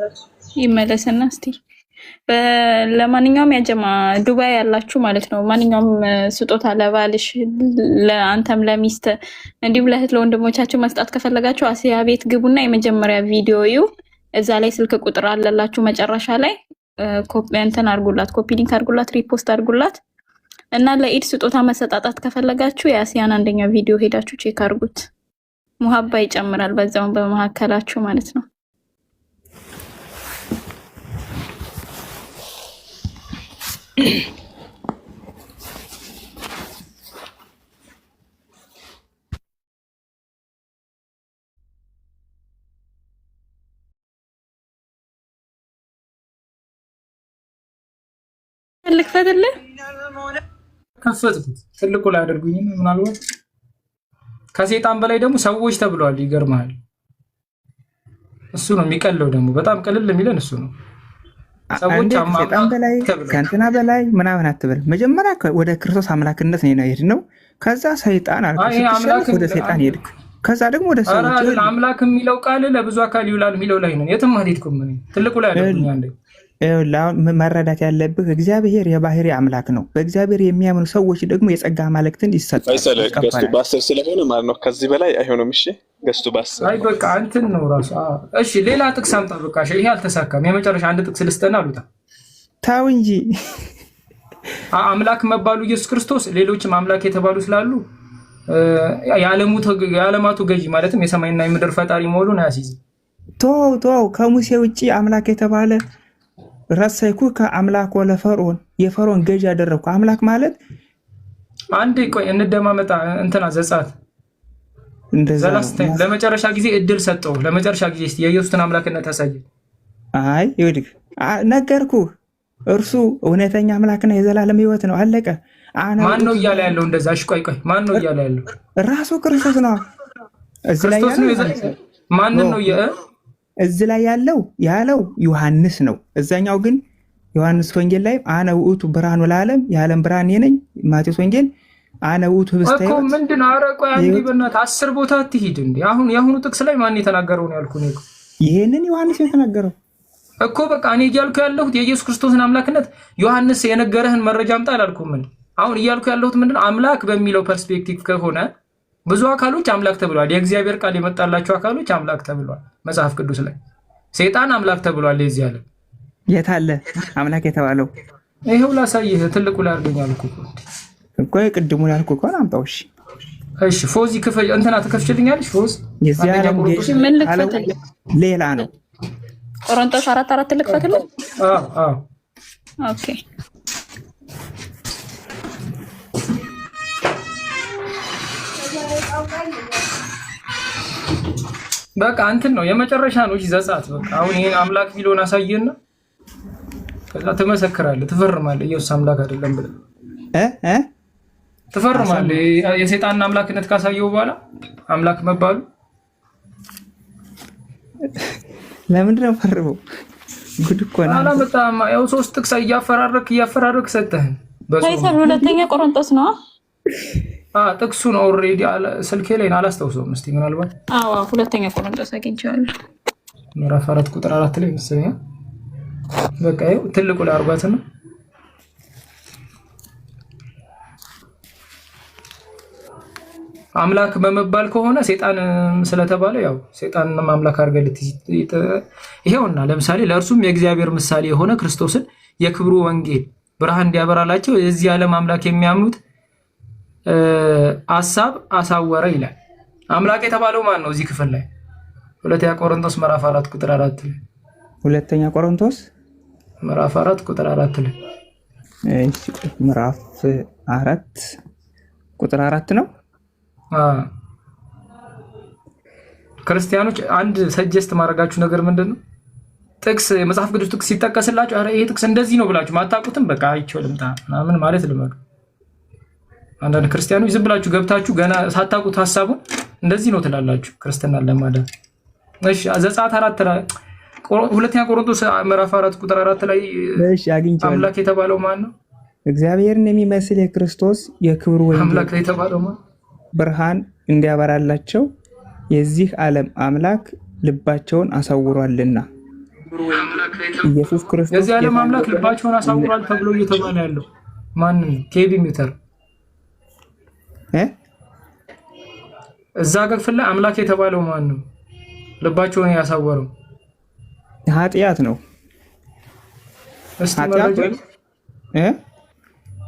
ይመለስና እስቲ ለማንኛውም ያጀማ ዱባይ ያላችሁ ማለት ነው ማንኛውም ስጦታ ለባልሽ ለአንተም ለሚስት እንዲሁም ለእህት ለወንድሞቻችሁ መስጣት ከፈለጋችሁ አሲያ ቤት ግቡና የመጀመሪያ ቪዲዮ እዩ። እዛ ላይ ስልክ ቁጥር አለላችሁ መጨረሻ ላይ ኮፒ እንትን አድርጉላት፣ ኮፒ ሊንክ አድርጉላት፣ ሪፖስት አድርጉላት እና ለኢድ ስጦታ መሰጣጣት ከፈለጋችሁ የአሲያን አንደኛ ቪዲዮ ሄዳችሁ ቼክ አድርጉት። ሙሀባ ይጨምራል በዛው በመሐከላችሁ ማለት ነው። ልክፈትልህ ከፈትኩት ትልቁ ላይ አድርጉኝ። ምናልባት ከሰይጣን በላይ ደግሞ ሰዎች ተብሏል። ይገርማል። እሱ ነው የሚቀለው ደግሞ በጣም ቀልል የሚለን እሱ ነው። ሰዎች ሰይጣን በላይ ከእንትና በላይ ምናምን አትበል። መጀመሪያ ወደ ክርስቶስ አምላክነት ነው የሄድነው። ከዛ ሰይጣን አልኩ ወደ ሰይጣን ሄድክ። ከዛ ደግሞ ወደ ሰዎች አምላክ የሚለው ቃል ለብዙ አካል ይውላል የሚለው ላይ ነው። የትም አልሄድኩም። ትልቁ ላይ አድርጉኝ አንዴ መረዳት ያለብህ እግዚአብሔር የባህሪ አምላክ ነው። በእግዚአብሔር የሚያምኑ ሰዎች ደግሞ የጸጋ ማለክትን ይሰጣል። ገስቱ በ10 ስለሆነ ማለት ነው። ከዚህ በላይ አይሆንም። እሺ ገስቱ በ10 አይ በቃ እንትን ነው ራሱ። እሺ ሌላ ጥቅስ አምጣ። በቃ ይሄ አልተሳካም። የመጨረሻ አንድ ጥቅስ ልስጠና አሉታ። ታው እንጂ አምላክ መባሉ ኢየሱስ ክርስቶስ ሌሎችም አምላክ የተባሉ ስላሉ የዓለማቱ ገዢ ማለትም የሰማይና የምድር ፈጣሪ መሆኑን አያሲዝ። ተው ከሙሴ ውጪ አምላክ የተባለ ረሳይኩ ከአምላክ ወለፈርዖን የፈርዖን ገዥ ያደረኩ አምላክ ማለት አንድ ቆይ እንደማመጣ እንትና ዘጻት እንደዛ ለመጨረሻ ጊዜ እድል ሰጠው። ለመጨረሻ ጊዜ እስቲ የኢየሱስን አምላክነት አሳየ። አይ ይወድቅ ነገርኩ። እርሱ እውነተኛ አምላክና የዘላለም ሕይወት ነው። አለቀ። ማን ነው እያለ ያለው እንደዛ? እሺ ቆይ ማን ነው እያለ ያለው? ራሱ ክርስቶስ ነው። እዚህ ላይ ማን ነው እዚህ ላይ ያለው ዮሐንስ ነው። እዛኛው ግን ዮሐንስ ወንጌል ላይ አነ ውእቱ ብርሃኑ ለዓለም የዓለም ብርሃን ነኝ። ማቴዎስ ወንጌል አነ ውእቱ ህብስተ ሕይወት እኮ ምንድን ነው? ኧረ ቆይ አንዴ በእናትህ 10 ቦታ አትሂድ እንዴ! አሁን የአሁኑ ጥቅስ ላይ ማን የተናገረው ነው ያልኩህ ነው? ይሄንን ዮሐንስ የተናገረው እኮ በቃ እኔ እያልኩ ያለሁት የኢየሱስ ክርስቶስን አምላክነት ዮሐንስ የነገረህን መረጃ አምጣ አላልኩም። ምን አሁን እያልኩ ያለሁት ምንድነው? አምላክ በሚለው ፐርስፔክቲቭ ከሆነ ብዙ አካሎች አምላክ ተብሏል። የእግዚአብሔር ቃል የመጣላቸው አካሎች አምላክ ተብሏል። መጽሐፍ ቅዱስ ላይ ሰይጣን አምላክ ተብሏል። የዚህ ዓለም የት አለ አምላክ የተባለው? ይሄው ላሳይህ። ትልቁ ላይ አድርገኛል እኮ የቅድሙ ያልኩ እኮ አምጣው። እሺ ፎዚ ክፈይ እንትና ትከፍችልኛለሽ? ፎዝ የዚህ ዓለም ምን ልክፈትልህ? ሌላ ነው። ቆሮንቶስ 4:4 ልክፈትልህ? ኦኬ በቃ እንትን ነው የመጨረሻ ነው። እሺ ዘጻት በቃ አሁን ይሄን አምላክ ቢሎን አሳየና ከዛ ትመሰክራለህ፣ ትፈርማለህ። ኢየሱስ አምላክ አይደለም ብለህ ትፈርማለህ። የሰይጣንን አምላክነት ካሳየው በኋላ አምላክ መባሉ ለምንድን ነው ፈርመው? ጉድ እኮ ነው። አላመጣም። ያው 3 ጥቅስ እያፈራረክ ሰጠህ። ታይተል ሁለተኛ ቆሮንቶስ ነው። ጥቅሱን ኦልሬዲ ስልኬ ላይ አላስታውሰውም። እስቲ ምናልባት ሁለተኛ ቆሮንቶስ አግኝቼዋለሁ። ምዕራፍ 4 ቁጥር 4 ላይ መሰለኝ። በቃ ይኸው ትልቁ ላይ አርጓት ነው። አምላክ በመባል ከሆነ ሰይጣን ስለተባለ ያው ሰይጣንንም አምላክ አድርገህ ይሄውና ለምሳሌ ለእርሱም የእግዚአብሔር ምሳሌ የሆነ ክርስቶስን የክብሩ ወንጌል ብርሃን እንዲያበራላቸው የዚህ ዓለም አምላክ የሚያምኑት ሐሳብ አሳወረ ይላል። አምላክ የተባለው ማን ነው? እዚህ ክፍል ላይ ሁለተኛ ቆሮንቶስ ምዕራፍ 4 ቁጥር 4 ላይ ሁለተኛ ቆሮንቶስ ምዕራፍ 4 ቁጥር 4 ላይ ምዕራፍ 4 ቁጥር 4 ነው። ክርስቲያኖች አንድ ሰጀስት ማድረጋችሁ ነገር ምንድነው? ጥቅስ የመጽሐፍ ቅዱስ ጥቅስ ሲጠቀስላችሁ አረ ይሄ ጥቅስ እንደዚህ ነው ብላችሁ ማታውቁትም በቃ አይቼው ልምጣ ምናምን ማለት ልመዱ። አንዳንድ ክርስቲያኖች ዝም ብላችሁ ገብታችሁ ገና ሳታውቁት ሐሳቡን እንደዚህ ነው ትላላችሁ ክርስትና ለማዳን። እሺ ዘጸአት 4 ላይ ሁለተኛ ቆሮንቶስ ምዕራፍ 4 ቁጥር 4 ላይ እሺ አግኝቻለሁ። አምላክ የተባለው ማን ነው? እግዚአብሔርን የሚመስል የክርስቶስ የክብሩ ወንጌል አምላክ የተባለው ማን? ብርሃን እንዲያበራላቸው የዚህ ዓለም አምላክ ልባቸውን አሳውሯልና። ኢየሱስ ክርስቶስ የዚህ ዓለም አምላክ ልባቸውን አሳውሯል ተብሎ እየተባለ ያለው ማን ነው? ኬቢ ሜተር እዛ ክፍል ላይ አምላክ የተባለው ማን ነው? ልባቸውን ያሳወረው ኃጢአት ነው።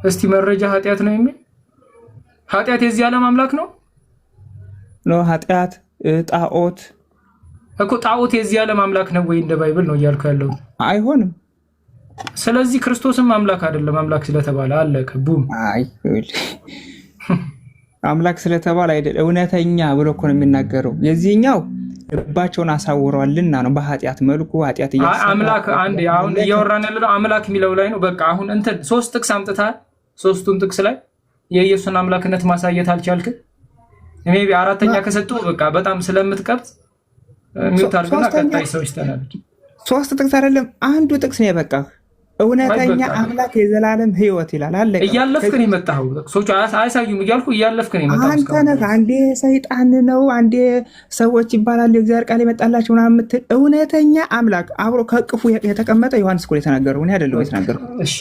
እስቲ መረጃ ኃጢአት ነው የሚል ኃጢአት የዚህ ዓለም አምላክ ነው ነው ኃጢአት ጣዖት እኮ ጣዖት የዚህ ዓለም አምላክ ነው ወይ? እንደ ባይብል ነው እያልኩ ያለው አይሆንም። ስለዚህ ክርስቶስም አምላክ አይደለም። አምላክ ስለተባለ አለቀ ቡም። አይ አምላክ ስለተባለ አይደለም እውነተኛ ብሎ እኮ ነው የሚናገረው። የዚህኛው ልባቸውን አሳውሯልና ነው በኃጢአት መልኩ ኃጢአት እያሰራ አምላክ አንድ አሁን እያወራን ያለው አምላክ የሚለው ላይ ነው። በቃ አሁን እንትን 3 ጥቅስ አምጥታል። 3ቱን ጥቅስ ላይ የኢየሱስን አምላክነት ማሳየት አልቻልክም። ሜቢ አራተኛ ከሰጡ በቃ በጣም ስለምትቀብጥ ሚውት አድርገና ቀጣይ ሰዎች ተናገሩ። 3 ጥቅስ አይደለም አንዱ ጥቅስ ነው የበቃ እውነተኛ አምላክ የዘላለም ሕይወት ይላል አለ። እያለፍክ ነው የመጣው ሰዎች አያሳዩም እያልኩ እያለፍክ ነው የመጣው። አንተ ነህ አንዴ ሰይጣን ነው አንዴ ሰዎች ይባላል የእግዚአብሔር ቃል የመጣላቸው ምናምን የምትል እውነተኛ አምላክ አብሮ ከቅፉ የተቀመጠ ዮሐንስ እኮ የተናገረው እኔ አይደለም የተናገረው። እሺ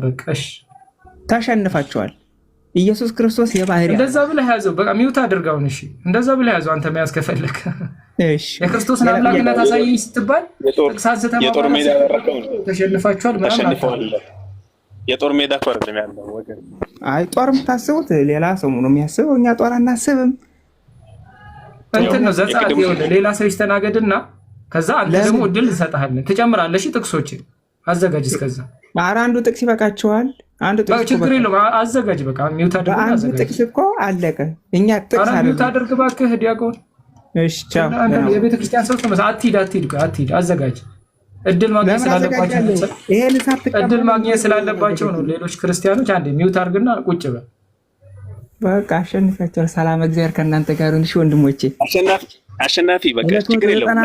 በቃ እሺ ተሸንፋቸዋል። ኢየሱስ ክርስቶስ የባህሪ እንደዛ ብለህ ያዘው። በቃ ሚውት አድርጋውን። እሺ እንደዛ ብለህ ያዘው። አንተ መያዝ ከፈለክ እሺ የክርስቶስን አምላክነት አሳየኝ ስትባል ጥቅሳት የጦር ሜዳ ያደረከው ተሸንፋቸዋል ተሸንፈዋል። የጦር ሜዳ እኮ አይደለም ያለው ወገን። አይ ጦር የምታስቡት ሌላ ሰው ነው የሚያስበው። እኛ ጦር አናስብም። እንትን ነው ዘጸአት ይኸውልህ ሌላ ሰው ይስተናገድና ከዛ አንተ ደግሞ እድል እንሰጥሃለን ትጨምራለህ። እሺ ጥቅሶችን አዘጋጅ። እስከዛ አንዱ ጥቅስ ይበቃቸዋል። አንዱ ጥቅስ ችግር የለውም አዘጋጅ። በቃ ሚውት አድርግ። አንዱ ጥቅስ እኮ አለቀ። እኛ ጥቅስ አረ ሚውት አድርግ እባክህ ዲያቆን። እሺ ቻው። የቤተ ክርስቲያን ሰው ተመሳ አትሂድ። አዘጋጅ። እድል ማግኘት ስላለባቸው ነው ሌሎች ክርስቲያኖች። አንዴ ሚውት አድርግና ቁጭ በል። በቃ አሸንፋቸው። ሰላም እግዚአብሔር ከእናንተ ጋር ይሁን። እሺ ወንድሞቼ አሸናፊ በቃ ችግር የለውም።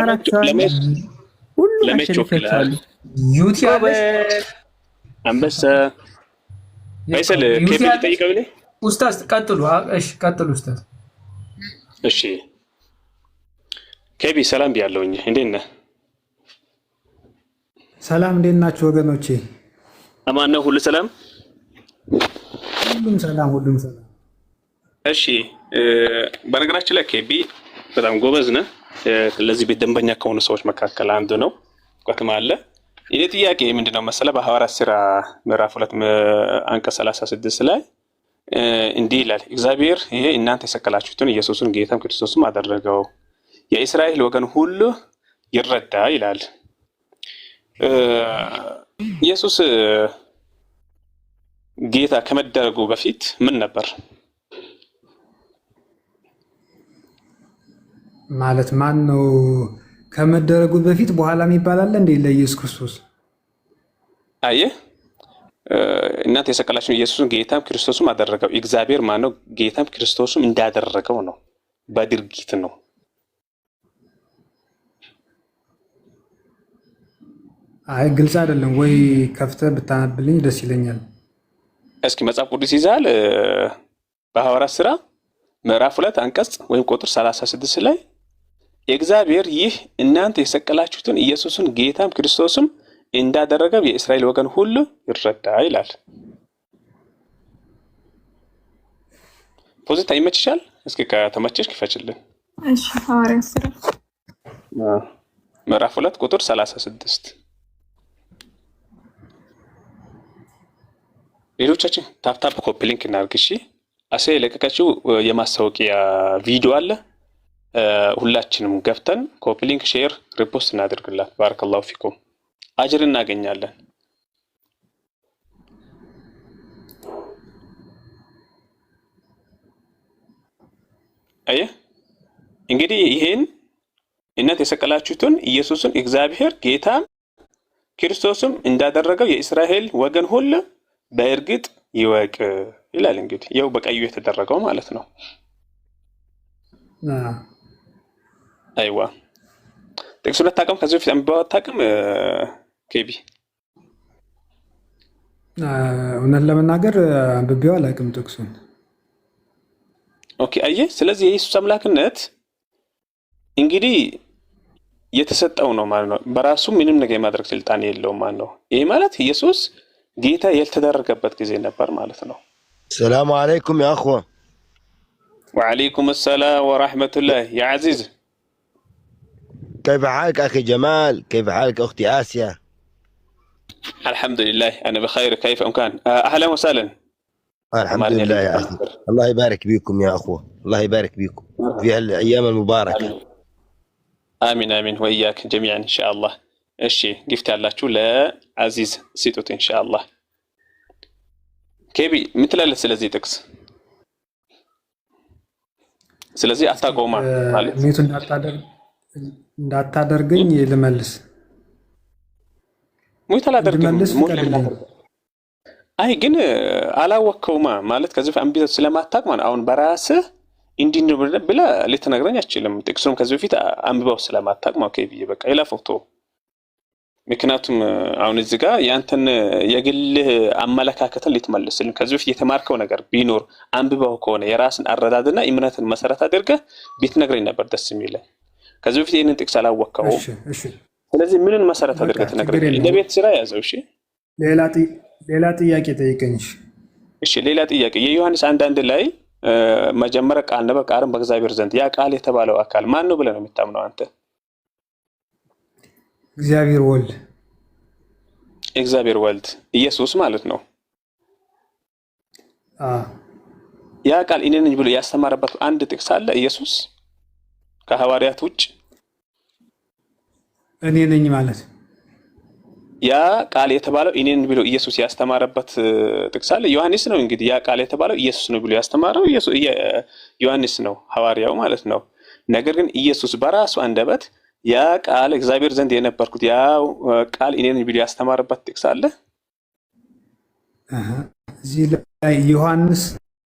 ለመቾክላል ዩቲዩብ አንበሳ አይሰል ከቤት ጠይቀው ላይ ኡስታዝ ቀጥሉ። እሺ ቀጥሉ ኡስታዝ። እሺ ከቤ ሰላም ቢያለውኝ እንዴት ነህ? ሰላም እንዴት ናችሁ ወገኖቼ? አማን ነው ሁሉ ሰላም? ሁሉም ሰላም። እሺ በነገራችን ላይ ከቤ በጣም ጎበዝ ነህ። ለዚህ ቤት ደንበኛ ከሆኑ ሰዎች መካከል አንዱ ነው። ቆትማ አለ። የኔ ጥያቄ ምንድነው መሰለ በሐዋርያት ሥራ ምዕራፍ 2 አንቀጽ 36 ላይ እንዲህ ይላል፣ እግዚአብሔር ይሄ እናንተ የሰቀላችሁትን ኢየሱስን ጌታም ክርስቶስም አደረገው የእስራኤል ወገን ሁሉ ይረዳ ይላል። ኢየሱስ ጌታ ከመደረጉ በፊት ምን ነበር ማለት? ማን ነው ከመደረጉ በፊት በኋላ ይባላል እንዴ? ለኢየሱስ ክርስቶስ አየህ እናንተ የሰቀላችሁትን ኢየሱስን ጌታም ክርስቶስም አደረገው። እግዚአብሔር ማን ነው? ጌታም ክርስቶስም እንዳደረገው ነው፣ በድርጊት ነው። አይ ግልጽ አይደለም ወይ? ከፍተህ ብታነብልኝ ደስ ይለኛል። እስኪ መጽሐፍ ቅዱስ ይዛል በሐዋርያት ሥራ ምዕራፍ 2 አንቀጽ ወይም ቁጥር 36 ላይ እግዚአብሔር ይህ እናንተ የሰቀላችሁትን ኢየሱስን ጌታም ክርስቶስም እንዳደረገው የእስራኤል ወገን ሁሉ ይረዳ ይላል። ፖዚታ ይመችሻል? እስኪ ከተመቸሽ ክፈችልን። እሺ ሐዋርያት ሥራ ምዕራፍ 2 ቁጥር 36 ሌሎቻችን ታፕታፕ ኮፒ ሊንክ እናድርግ። እሺ አሴ የለቀቀችው የማስታወቂያ ቪዲዮ አለ። ሁላችንም ገብተን ኮፒ ሊንክ፣ ሼር፣ ሪፖስት እናድርግላት። ባረከላሁ ፊኩም አጅር እናገኛለን። አየህ እንግዲህ ይሄን እናንተ የሰቀላችሁትን ኢየሱስን እግዚአብሔር ጌታም ክርስቶስም እንዳደረገው የእስራኤል ወገን ሁሉ በእርግጥ ይወቅ ይላል። እንግዲህ ይኸው በቀዩ የተደረገው ማለት ነው። አይዋ ጥቅሱን አታውቅም? ከዚህ በፊት አንብበው አታውቅም? ኬቢ እውነት ለመናገር አንብቤው አላውቅም ጥቅሱን። ኦኬ አየህ። ስለዚህ የኢየሱስ አምላክነት እንግዲህ የተሰጠው ነው ማለት ነው። በራሱ ምንም ነገር የማድረግ ስልጣን የለውም ማለት ነው። ይሄ ማለት ኢየሱስ ጌታ ያልተደረገበት ጊዜ ነበር ማለት ነው። ሰላም አለይኩም ያ አኽዋ። ወአለይኩም ሰላም ወራህመቱላህ ያ عزيز كيف حالك أخي جمال؟ كيف حالك أختي آسيا؟ الحمد لله أنا بخير. كيف أمكان؟ أهلا وسهلا. الحمد لله يا أخي. الله يبارك بكم يا أخوة. الله يبارك بكم في هالأيام المباركة. آمين آمين وإياك جميعا إن شاء الله. الشيء قفت الله شو لا عزيز سيتوت إن شاء الله. كيبي مثل السلازي تكس سلازي أتاقوا ما ميتو እንዳታደርገኝ ልመልስ ሙይታ ላደርገኝ አይ ግን አላወከውማ ማለት ከዚህ አንቢተ ስለማታቅ ማለት አሁን በራስህ እንዲህ ነው ብለ ልትነግረኝ አትችልም። ጥቅሱም ከዚህ በፊት አንብበው ስለማታቅ ማለት ከይብዬ በቃ ይላፈውቶ ምክንያቱም አሁን እዚህ ጋር ያንተን የግልህ አመለካከትን ልትመልስልን ከዚህ በፊት የተማርከው ነገር ቢኖር አንብበው ከሆነ የራስን አረዳድና እምነትን መሰረት አድርገህ ብትነግረኝ ነበር ደስ የሚለኝ። ከዚህ በፊት ይሄንን ጥቅስ አላወቀው። ስለዚህ ምንን መሰረት አድርገህ ትነግረኝ? ለቤት ስራ ያዘው። እሺ ሌላ ጥያቄ ጠይቀኝ። እሺ ሌላ ጥያቄ የዮሐንስ 1:1 ላይ መጀመሪያ ቃል ነበር፣ ቃልም በእግዚአብሔር ዘንድ ያ ቃል የተባለው አካል ማን ነው ብለህ ነው የምታምነው አንተ? እግዚአብሔር ወልድ። እግዚአብሔር ወልድ ኢየሱስ ማለት ነው። ያ ቃል እኔ ነኝ ብሎ ያስተማረበት አንድ ጥቅስ አለ ኢየሱስ ከሐዋርያት ውጭ? እኔ ነኝ ማለት ያ ቃል የተባለው እኔ ነኝ ብሎ ኢየሱስ ያስተማረበት ጥቅስ አለ? ዮሐንስ ነው እንግዲህ ያ ቃል የተባለው ኢየሱስ ነው ብሎ ያስተማረው ዮሐንስ ነው ሐዋርያው ማለት ነው። ነገር ግን ኢየሱስ በራሱ አንደበት ያ ቃል እግዚአብሔር ዘንድ የነበርኩት ያ ቃል እኔ ነኝ ብሎ ያስተማረበት ጥቅስ አለ? እዚህ ላይ ዮሐንስ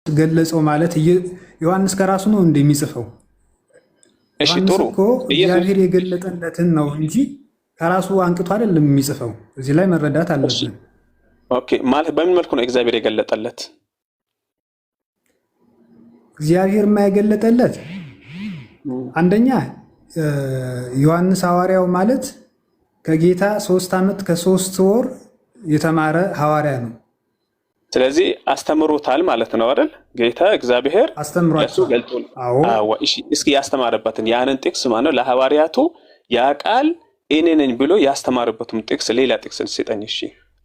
ገለጸው ማለት ዮሐንስ ከራሱ ነው እንደሚጽፈው? እሺ ጥሩ። እግዚአብሔር የገለጠለትን ነው እንጂ ከራሱ አንቅቶ አይደለም የሚጽፈው። እዚህ ላይ መረዳት አለብን። ኦኬ ማለት በምን መልኩ ነው እግዚአብሔር የገለጠለት? እግዚአብሔር የማይገለጠለት አንደኛ ዮሐንስ ሐዋርያው ማለት ከጌታ 3 ዓመት ከ3 ወር የተማረ ሐዋርያ ነው። ስለዚህ አስተምሮታል ማለት ነው አይደል? ጌታ እግዚአብሔር አስተምሯቸው ገልጦል። አዎ እሺ እስኪ ያስተማረበትን ያንን ጥቅስ ማለት ነው ለሐዋርያቱ ያ ቃል እኔ ነኝ ብሎ ያስተማረበትም ጥቅስ ሌላ ጥቅስ ስጠኝ። እሺ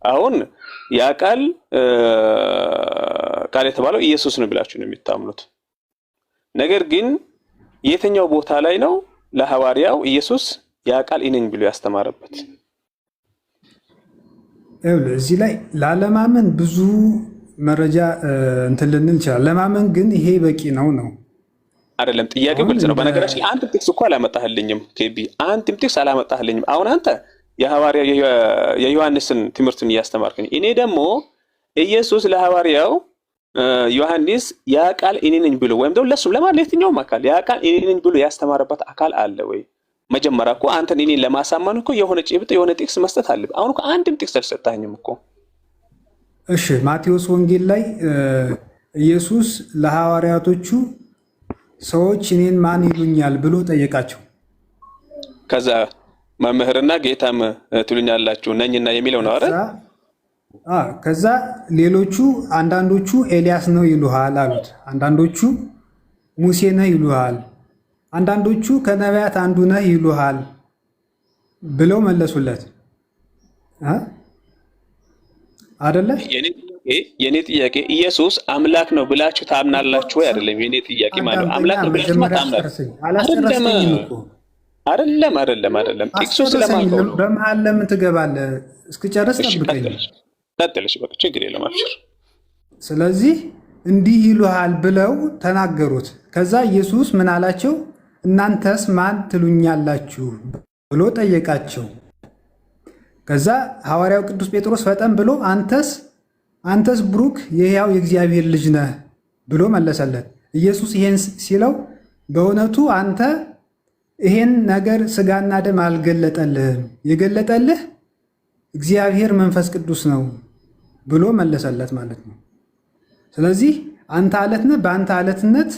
አሁን ያ ቃል የተባለው ኢየሱስ ነው ብላችሁ ነው የምታምኑት። ነገር ግን የትኛው ቦታ ላይ ነው ለሐዋርያው ኢየሱስ ያ ቃል እኔ ነኝ ብሎ ያስተማረበት? እዚህ ላይ ላለማመን ብዙ መረጃ እንትን ልንል ይችላል። ለማመን ግን ይሄ በቂ ነው አይደለም። ጥያቄው ግልጽ ነው። በነገራችን አንድ ጥቅስ እኮ አላመጣህልኝም ኬቢ፣ አንድም ጥቅስ አላመጣህልኝም። አሁን አንተ የሐዋርያው የዮሐንስን ትምህርቱን እያስተማርከኝ፣ እኔ ደግሞ ኢየሱስ ለሐዋርያው ዮሐንስ ያ ቃል እኔ ነኝ ብሎ ወይም ደግሞ ለሱ ለማለት የትኛውም አካል ያ ቃል እኔ ነኝ ብሎ ያስተማረበት አካል አለ ወይ? መጀመሪያ እኮ አንተን እኔን ለማሳመን እኮ የሆነ ጭብጥ የሆነ ጥቅስ መስጠት አለብህ። አሁን እኮ አንድም ጥቅስ አልሰጣኝም እኮ። እሺ ማቴዎስ ወንጌል ላይ ኢየሱስ ለሐዋርያቶቹ ሰዎች እኔን ማን ይሉኛል ብሎ ጠየቃቸው። ከዛ መምህርና ጌታም ትሉኛላችሁ ነኝና የሚለው ነው አይደል? ከዛ ሌሎቹ አንዳንዶቹ ኤልያስ ነው ይሉሃል አሉት። አንዳንዶቹ ሙሴ ነው ይሉሃል፣ አንዳንዶቹ ከነቢያት አንዱ ነህ ይሉሃል ብለው መለሱለት። አይደለ? የኔ ጥያቄ ኢየሱስ አምላክ ነው ብላችሁ ታምናላችሁ ወይ? አይደለም የኔ ጥያቄ ማለት አምላክ ነው ብላችሁ ታምናላችሁ? አይደለም ጥቅሱ ስለማንቀው ነው። በመሃል ለምን ትገባለህ? እስክጨርስ ጠብቀኝ። ቀጥልሽ በቃ ችግር የለም አብሽር። ስለዚህ እንዲህ ይሉሃል ብለው ተናገሩት። ከዛ ኢየሱስ ምን አላቸው? እናንተስ ማን ትሉኛላችሁ ብሎ ጠየቃቸው። ከዛ ሐዋርያው ቅዱስ ጴጥሮስ ፈጠን ብሎ አንተስ አንተስ ብሩክ የሕያው የእግዚአብሔር ልጅ ነህ ብሎ መለሰለት። ኢየሱስ ይሄን ሲለው በእውነቱ አንተ ይሄን ነገር ስጋና ደም አልገለጠልህም፣ የገለጠልህ እግዚአብሔር መንፈስ ቅዱስ ነው ብሎ መለሰለት ማለት ነው። ስለዚህ አንተ አለት ነህ፣ በአንተ አለትነት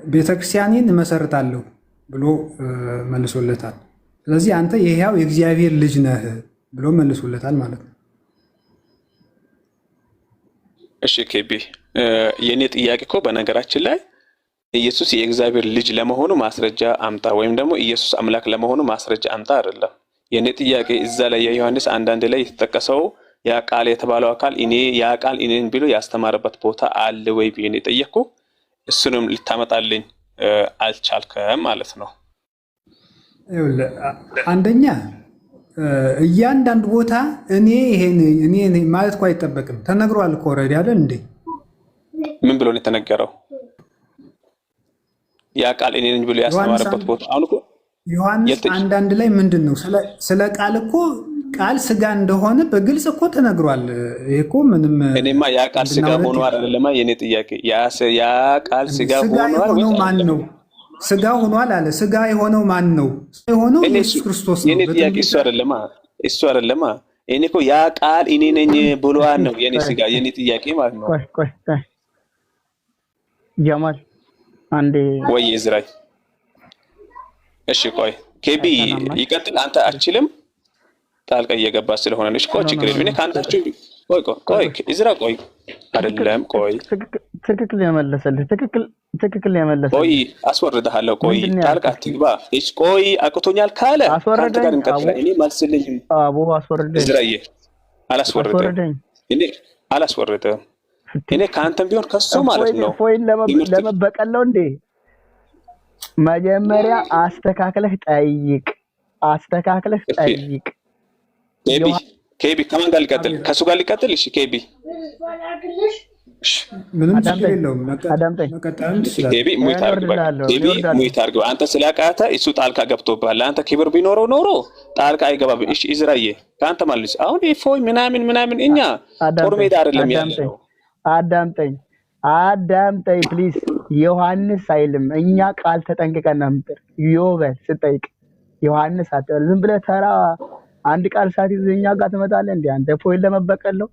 ቤተክርስቲያኔን እመሰርታለሁ ብሎ መልሶለታል። ስለዚህ አንተ የሕያው የእግዚአብሔር ልጅ ነህ ብሎ መልሶለታል ማለት ነው። እሺ ኬቢ፣ የኔ ጥያቄ እኮ በነገራችን ላይ ኢየሱስ የእግዚአብሔር ልጅ ለመሆኑ ማስረጃ አምጣ ወይም ደግሞ ኢየሱስ አምላክ ለመሆኑ ማስረጃ አምጣ አይደለም። የኔ ጥያቄ እዛ ላይ የዮሐንስ አንዳንድ ላይ የተጠቀሰው ያ ቃል የተባለው አካል እኔ ያ ቃል እኔን ብሎ ያስተማረበት ቦታ አለ ወይ ብዬ ነው የጠየቅኩ። እሱንም ልታመጣልኝ አልቻልከም ማለት ነው። አንደኛ እያንዳንዱ ቦታ እኔ ማለት እኮ አይጠበቅም። ተነግሯል እኮ ኦልሬዲ አይደል እንዴ? ምን ብሎ ነው የተነገረው? ያ ቃል እኔ ነኝ ብሎ ያስተማረበት ቦታ አሁን እኮ ዮሐንስ አንዳንድ ላይ ምንድን ነው ስለ ቃል እኮ ቃል ስጋ እንደሆነ በግልጽ እኮ ተነግሯል። ይሄ እኮ ምንም እኔማ ያ ቃል ስጋ ሆኖ አይደለም የኔ ጥያቄ። ያ ቃል ስጋ ሆኖ ማን ነው? ስጋ ሆኗል አለ። ስጋ የሆነው ማን ነው? የሆነው ኢየሱስ ክርስቶስ ነው። የኔ ጥያቄ እሱ አይደለም። እኔ እኮ ያ ቃል እኔ ነኝ ብሎአል ነው የኔ ስጋ የኔ ጥያቄ ማለት ነው። ቆይ ጀማል አንዴ ወይ እዝራይ እሺ ቆይ ኬቢ ይቀጥል። አንተ አትችልም ጣልቃ እየገባ ስለሆነ ነው። እሺ ቆይ ችግር የለም። እኔ ካንታችሁ ቆይ እዝራ ቆይ አይደለም ቆይ ትክክል ያመለሰልህ ትክክል ያመለሰልህ ቆይ አስወርደሃለሁ። ቆይ ጣልቃ አትግባ። እሺ ቆይ አቅቶኛል ካለ አንተ ጋር እንቀጥላለን። እኔ መልስልኝ አቦ አስወርደኝ። እዝራዬ አላስወርደኝ እኔ አላስወርደም። እኔ ካንተም ቢሆን ከሱ ማለት ነው ፎይን ለመበቀል ነው እንዴ? መጀመሪያ አስተካክለህ ጠይቅ። ኬቢ ከማን ጋር ሊቀጥል? ከሱ ጋር ሊቀጥል? እሺ ኬቢ ምንም ችግር የለውም። ኬቢ ሙይት አድርገው። አንተ ስላቃተ እሱ ጣልቃ ገብቶብሃል። አንተ ክብር ቢኖረው ኖሮ ጣልቃ አይገባም። እሺ እዝራዬ ከአንተ ማለት አሁን ፎይ ምናምን እኛ ጦር ሜዳ አይደለም ያለው። አዳምጠኝ ፕሊዝ። ዮሐንስ አይልም። እኛ ቃል ተጠንቅቀን ነው የምንጠር። ዮበል ስጠይቅ ዮሐንስ አትበል። ዝም ብለህ ተራ አንድ ቃል ሳትይዝ እኛ ጋር ትመጣለህ እንዴ? አንተ ፎይል ለመበቀል ነው።